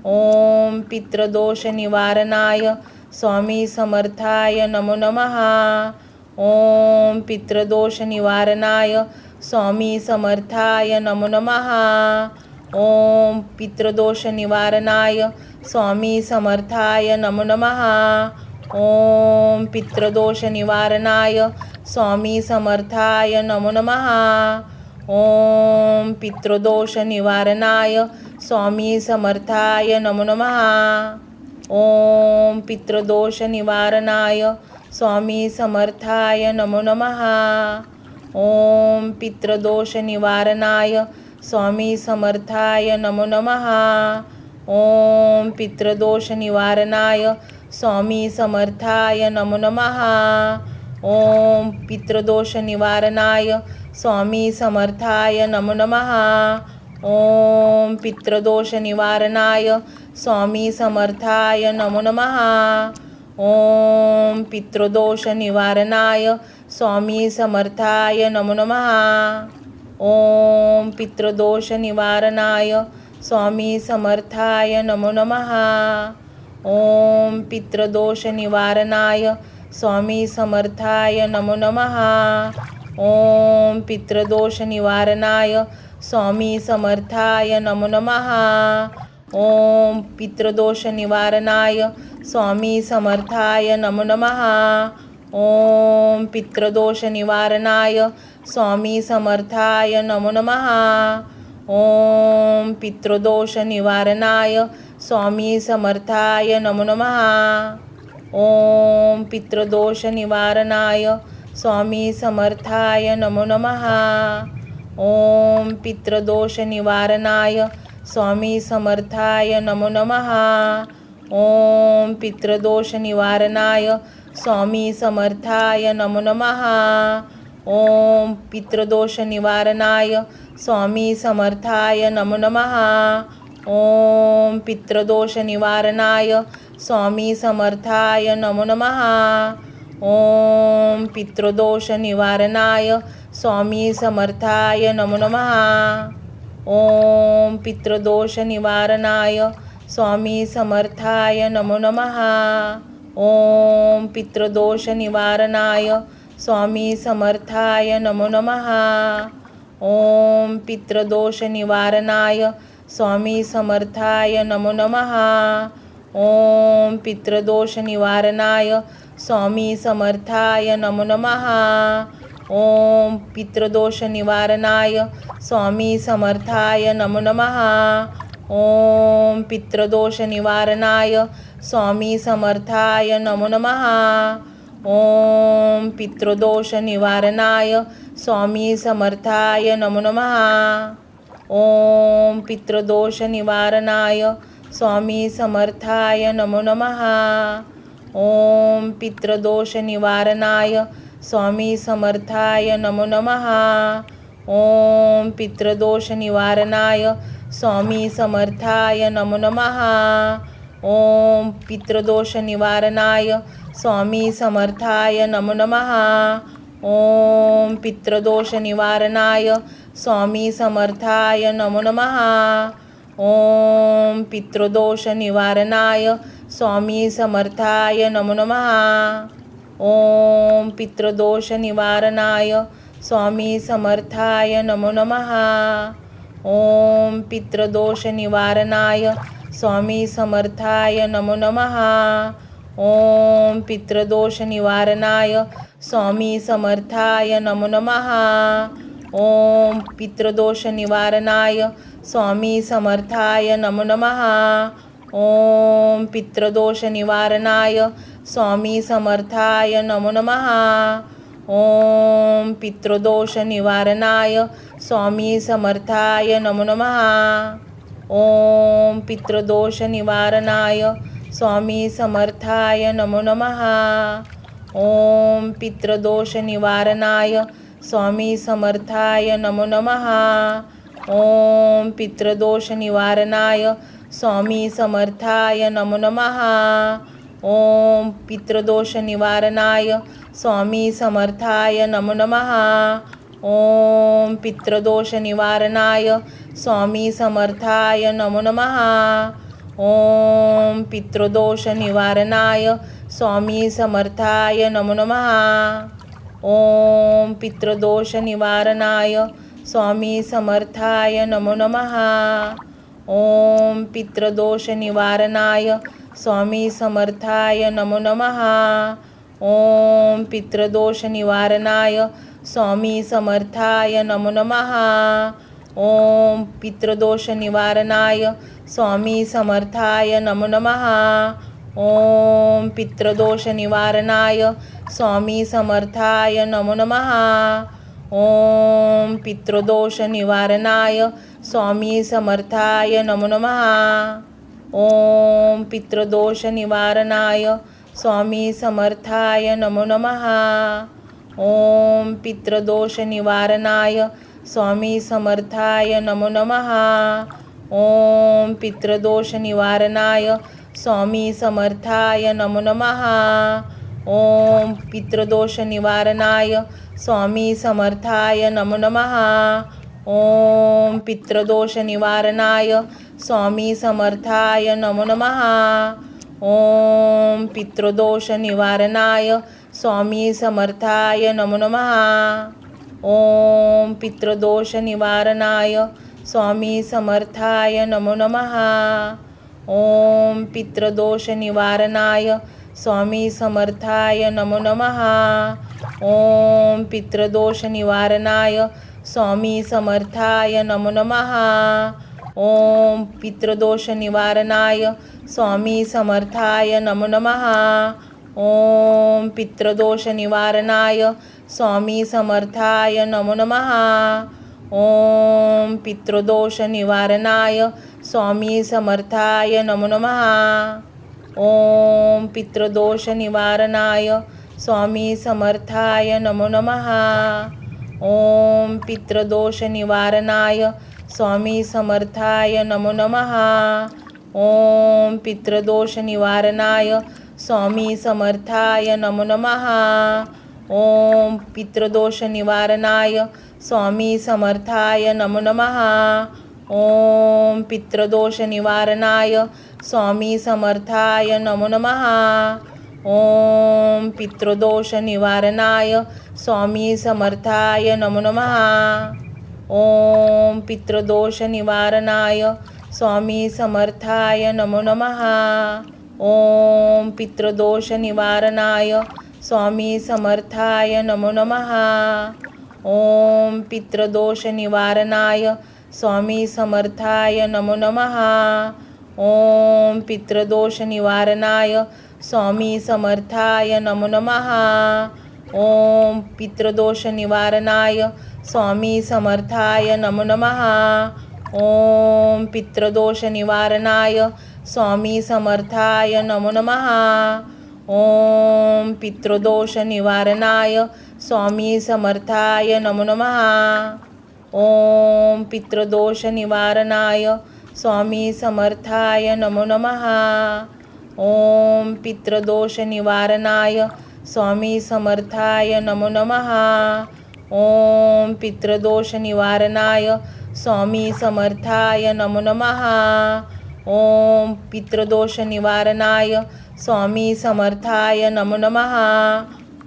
S1: ओम पितृदोष निवारणाय स्वामी समर्थाय नमो नमः. ओम पितृदोष निवारणाय स्वामी समर्थाय नमो नमः. ओम पितृदोष निवारणाय स्वामी समर्थाय नमो नमः. ओम पितृदोष निवारणाय स्वामी समर्थाय नमो नमः. ओम पितृदोष निवारणाय स्वामी समर्थाय नमो नमः. ओम पितृदोष निवारणाय स्वामी समर्थाय नमो नमः. ओम पितृदोष निवारणाय स्वामी समर्थाय नमो नमः. ओम पितृदोष निवारणाय स्वामी समर्थाय नमो नमः. ओम पितृदोष निवारणाय स्वामी समर्थाय नमो नमः. ओम पितृदोष निवारणाय स्वामी समर्थाय नमो नमः. ओम पितृदोष निवारणाय स्वामी समर्थाय नमो नमः. ओम पितृदोष निवारणाय स्वामी समर्थाय नमो नमः. ओम पितृदोष निवारणाय स्वामी समर्थाय नमो नमः. ओम पितृदोष निवारणाय स्वामी समर्थाय नमो नमः. ओम पितृदोष निवारणाय स्वामी समर्थाय नमो नमः. ओम पितृदोष निवारणाय स्वामी समर्थाय नमो नमः. ओम पितृदोष निवारणाय स्वामी समर्थाय नमो नमः. ओम पितृदोष निवारणाय स्वामी समर्थाय नमो नमः. ओम पितृदोष निवारणाय स्वामी समर्थाय नमो नमः. ओम पितृदोष निवारणाय स्वामी समर्थाय नमो नमः. ओम पितृदोष निवारणाय स्वामी समर्थाय नमो नमः. ओम पितृदोष निवारणाय स्वामी समर्थाय नमो नमः. ओम पितृदोष निवारणाय स्वामी समर्थाय नमो नमः. ओम पितृदोष निवारणाय स्वामी समर्थाय नमो नमः. ओम पितृदोष निवारणाय स्वामी समर्थाय नमो नमः. ओम पितृदोष निवारणाय स्वामी समर्थाय नमो नमः. ओम पितृदोष निवारणाय स्वामी समर्थाय नमो नमः. ओम पितृदोष निवारणाय स्वामी समर्थाय नमो नमः. ओम पितृदोष निवारणाय स्वामी समर्थाय नमो नमः. ओम पितृदोष निवारणाय स्वामी समर्थाय नमो नमः. ओम पितृदोष निवारणाय स्वामी समर्थाय नमो नमः. ओम पितृदोष निवारणाय स्वामी समर्थाय नमो नमः. ओम पितृदोष निवारणाय स्वामी समर्थाय नमो नमः. ओम पितृदोष निवारणाय स्वामी समर्थाय नमो नमः. ओम पितृदोष निवारणाय स्वामी समर्थाय नमो नमः. ओम पितृदोष निवारणाय स्वामी समर्थाय नमो नमः. ओम पितृदोष निवारणाय स्वामी समर्थाय नमो नमः. ओम पितृदोष निवारणाय स्वामी समर्थाय नमो नमः. ओम पितृदोष निवारणाय स्वामी समर्थाय नमो नमः. ओम पितृदोष निवारणाय स्वामी समर्थाय नमो नमः. ओम पितृदोष निवारणाय स्वामी समर्थाय नमो नमः. ओम पितृदोष निवारणाय स्वामी समर्थाय नमो नमः. ओम पितृदोष निवारणाय स्वामी समर्थाय नमो नमः. ओम पितृदोष निवारणाय स्वामी समर्थाय नमो नमः. ओम पितृदोष निवारणाय स्वामी समर्थाय नमो नमः. ओम पितृदोष निवारणाय स्वामी समर्थाय नमो नमः. ओम पितृदोष निवारणाय स्वामी समर्थाय नमो नमः. ओम पितृदोष निवारणाय स्वामी समर्थाय नमो नमः. ओम पितृदोष निवारणाय स्वामी समर्थाय नमो नमः. ओम पितृदोष निवारणाय स्वामी समर्थाय नमो नमः. ओम पितृदोष निवारणाय स्वामी समर्थाय नमो नमः. ओम पितृदोष निवारणाय स्वामी समर्थाय नमो नमः. ओम पितृदोष निवारणाय स्वामी समर्थाय नमो नमः. ओम पितृदोष निवारणाय स्वामी समर्थाय नमो नमः. ओम पितृदोष निवारणाय स्वामी समर्थाय नमो नमः. ओम पितृदोष निवारणाय स्वामी समर्थाय नमो नमः. ओम पितृदोष निवारणाय स्वामी समर्थाय नमो नमः. ओम पितृदोष निवारणाय स्वामी समर्थाय नमो नमः. ओम पितृदोष निवारणाय स्वामी समर्थाय नमो नमः. ओम पितृदोष निवारणाय स्वामी समर्थाय नमो नमः. ओम पितृदोष निवारणाय स्वामी समर्थाय नमो नमः. ओम पितृदोष निवारणाय स्वामी समर्थाय नमो नमः. ओम पितृदोष निवारणाय स्वामी समर्थाय नमो नमः. ओम पितृदोष निवारणाय स्वामी समर्थाय नमो नमः. ओम पितृदोष निवारणाय स्वामी समर्थाय नमो नमः. ओम पितृदोष निवारणाय स्वामी समर्थाय नमो नमः. ओम पितृदोष निवारणाय स्वामी समर्थाय नमो नमः. ओम पितृदोष निवारणाय स्वामी समर्थाय नमो नमः. ओम पितृदोष निवारणाय स्वामी समर्थाय नमो नमः. ओम पितृदोष निवारणाय स्वामी समर्थाय नमो नमः. ओम पितृदोष निवारणाय स्वामी समर्थाय नमो नमः. ओम पितृदोष निवारणाय स्वामी समर्थाय नमो नमः. ओम पितृदोष निवारणाय स्वामी समर्थाय नमो नमः. ओम पितृदोष निवारणाय स्वामी समर्थाय नमो नमः. ओम पितृदोष निवारणाय स्वामी समर्थाय नमो नमः. ओम पितृदोष निवारणाय स्वामी समर्थाय नमो नमः. ओम पितृदोष निवारणाय स्वामी समर्थाय नमो नमः. ओम पितृदोष निवारणाय स्वामी समर्थाय नमो नमः. ओम पितृदोष निवारणाय स्वामी समर्थाय नमो नमः. ओम पितृदोष निवारणाय स्वामी समर्थाय नमो नमः. ओम पितृदोष निवारणाय स्वामी समर्थाय नमो नमः. ओम पितृदोष निवारणाय स्वामी समर्थाय नमो नमः. ओम पितृदोष निवारणाय स्वामी समर्थाय नमो नमः.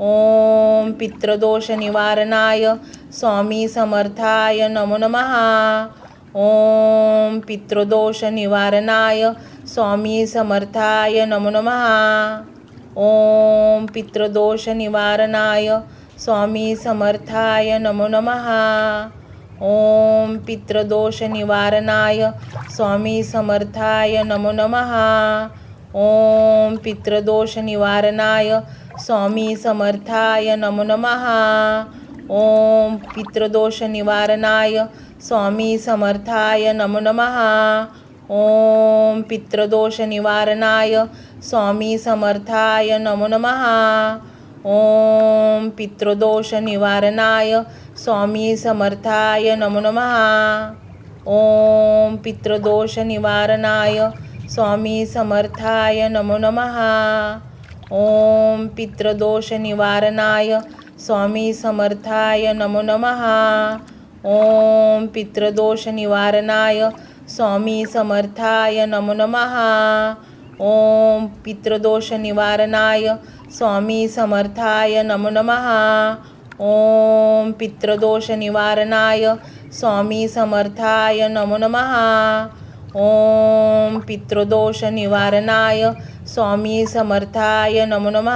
S1: ओम पितृदोष निवारणाय स्वामी समर्थाय नमो नमः. ओम पितृदोष निवारणाय स्वामी समर्थाय नमो नमः. ओम पितृदोष निवारणाय स्वामी समर्थाय नमो नमः. ओम पितृदोष निवारणाय स्वामी समर्थाय नमो नमः. ओम पितृदोष निवारणाय स्वामी समर्थाय नमो नमः. ओम पितृदोष निवारणाय स्वामी समर्थाय नमो नमः. ओम पितृदोष निवारणाय स्वामी समर्थाय नमो नमः. ओम पितृदोष निवारणाय स्वामी समर्थाय नमो नमः. ओम पितृदोष निवारणाय स्वामी समर्थाय नमो नमः. ओम पितृदोष निवारणाय स्वामी समर्थाय नमो नमः. ओम पितृदोष निवारणाय स्वामी समर्थाय नमो नमः. ओम पितृदोष निवारणाय स्वामी समर्थाय नमो नमः. ओम पितृदोष निवारणाय स्वामी समर्थाय नमो नमः. ओम पितृदोष निवारणाय स्वामी समर्थाय नमो नमः.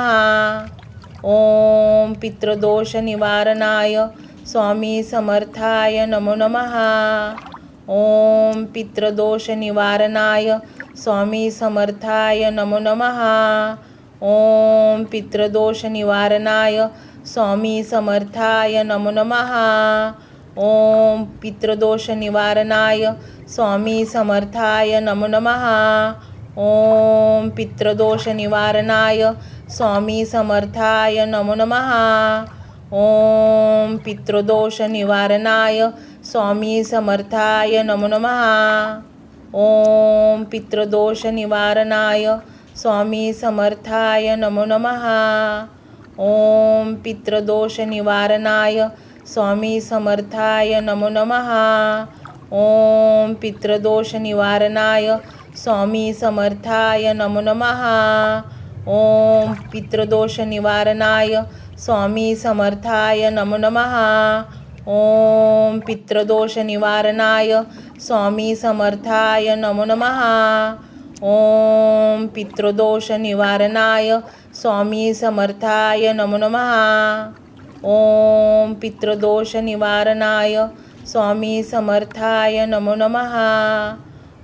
S1: ओम पितृदोष निवारणाय स्वामी समर्थाय नमो नमः. ओम पितृदोष निवारणाय स्वामी समर्थाय नमो नमः. ओम पितृदोष निवारणाय स्वामी समर्थाय नमो नमः. ओम पितृदोष निवारणाय स्वामी समर्थाय नमो नमः. ओम पितृदोष निवारणाय स्वामी समर्थाय नमो नमः. ओम पितृदोष निवारणाय स्वामी समर्थाय नमो नमः. ओम पितृदोष निवारणाय स्वामी समर्थाय नमो नमः. ओम पितृदोष निवारणाय स्वामी समर्थाय नमो नमः. ओम पितृदोष निवारणाय स्वामी समर्थाय नमो नमः. ओम पितृदोष निवारणाय स्वामी समर्थाय नमो नमः. ओम पितृदोष निवारणाय स्वामी समर्थाय नमो नमः. ओम पितृदोष निवारणाय स्वामी समर्थाय नमो नमः. ओम पितृदोष निवारणाय स्वामी समर्थाय नमो नमः.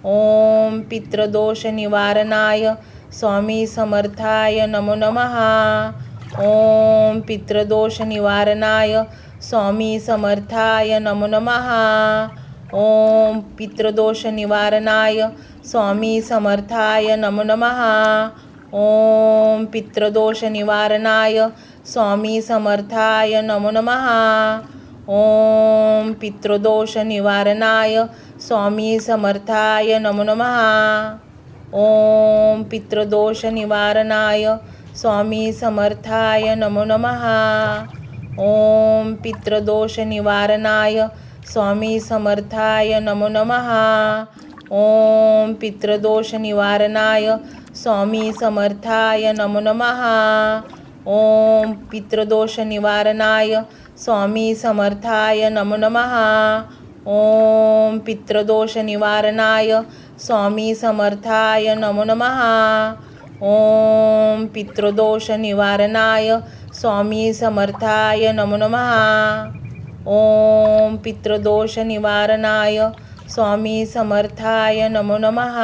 S1: ओम पितृदोष निवारणाय स्वामी समर्थाय नमो नमः. ओम पितृदोष निवारणाय स्वामी समर्थाय नमो नमः. ओम पितृदोष निवारणाय स्वामी समर्थाय नमो नमः. ओम पितृदोष निवारणाय स्वामी समर्थाय नमो नमः. ओम पितृदोष निवारणाय स्वामी समर्थाय नमो नमः. ओम पितृदोष निवारणाय स्वामी समर्थाय नमो नमः. ओम पितृदोष निवारणाय स्वामी समर्थाय नमो नमः. ओम पितृदोष निवारणाय स्वामी समर्थाय नमो नमः. ओम पितृदोष निवारणाय स्वामी समर्थाय नमो नमः. ओम पितृदोष निवारणाय स्वामी समर्थाय नमो नमः. ओम पितृदोष निवारणाय स्वामी समर्थाय नमो नमः. ओम पितृदोष निवारणाय स्वामी समर्थाय नमो नमः.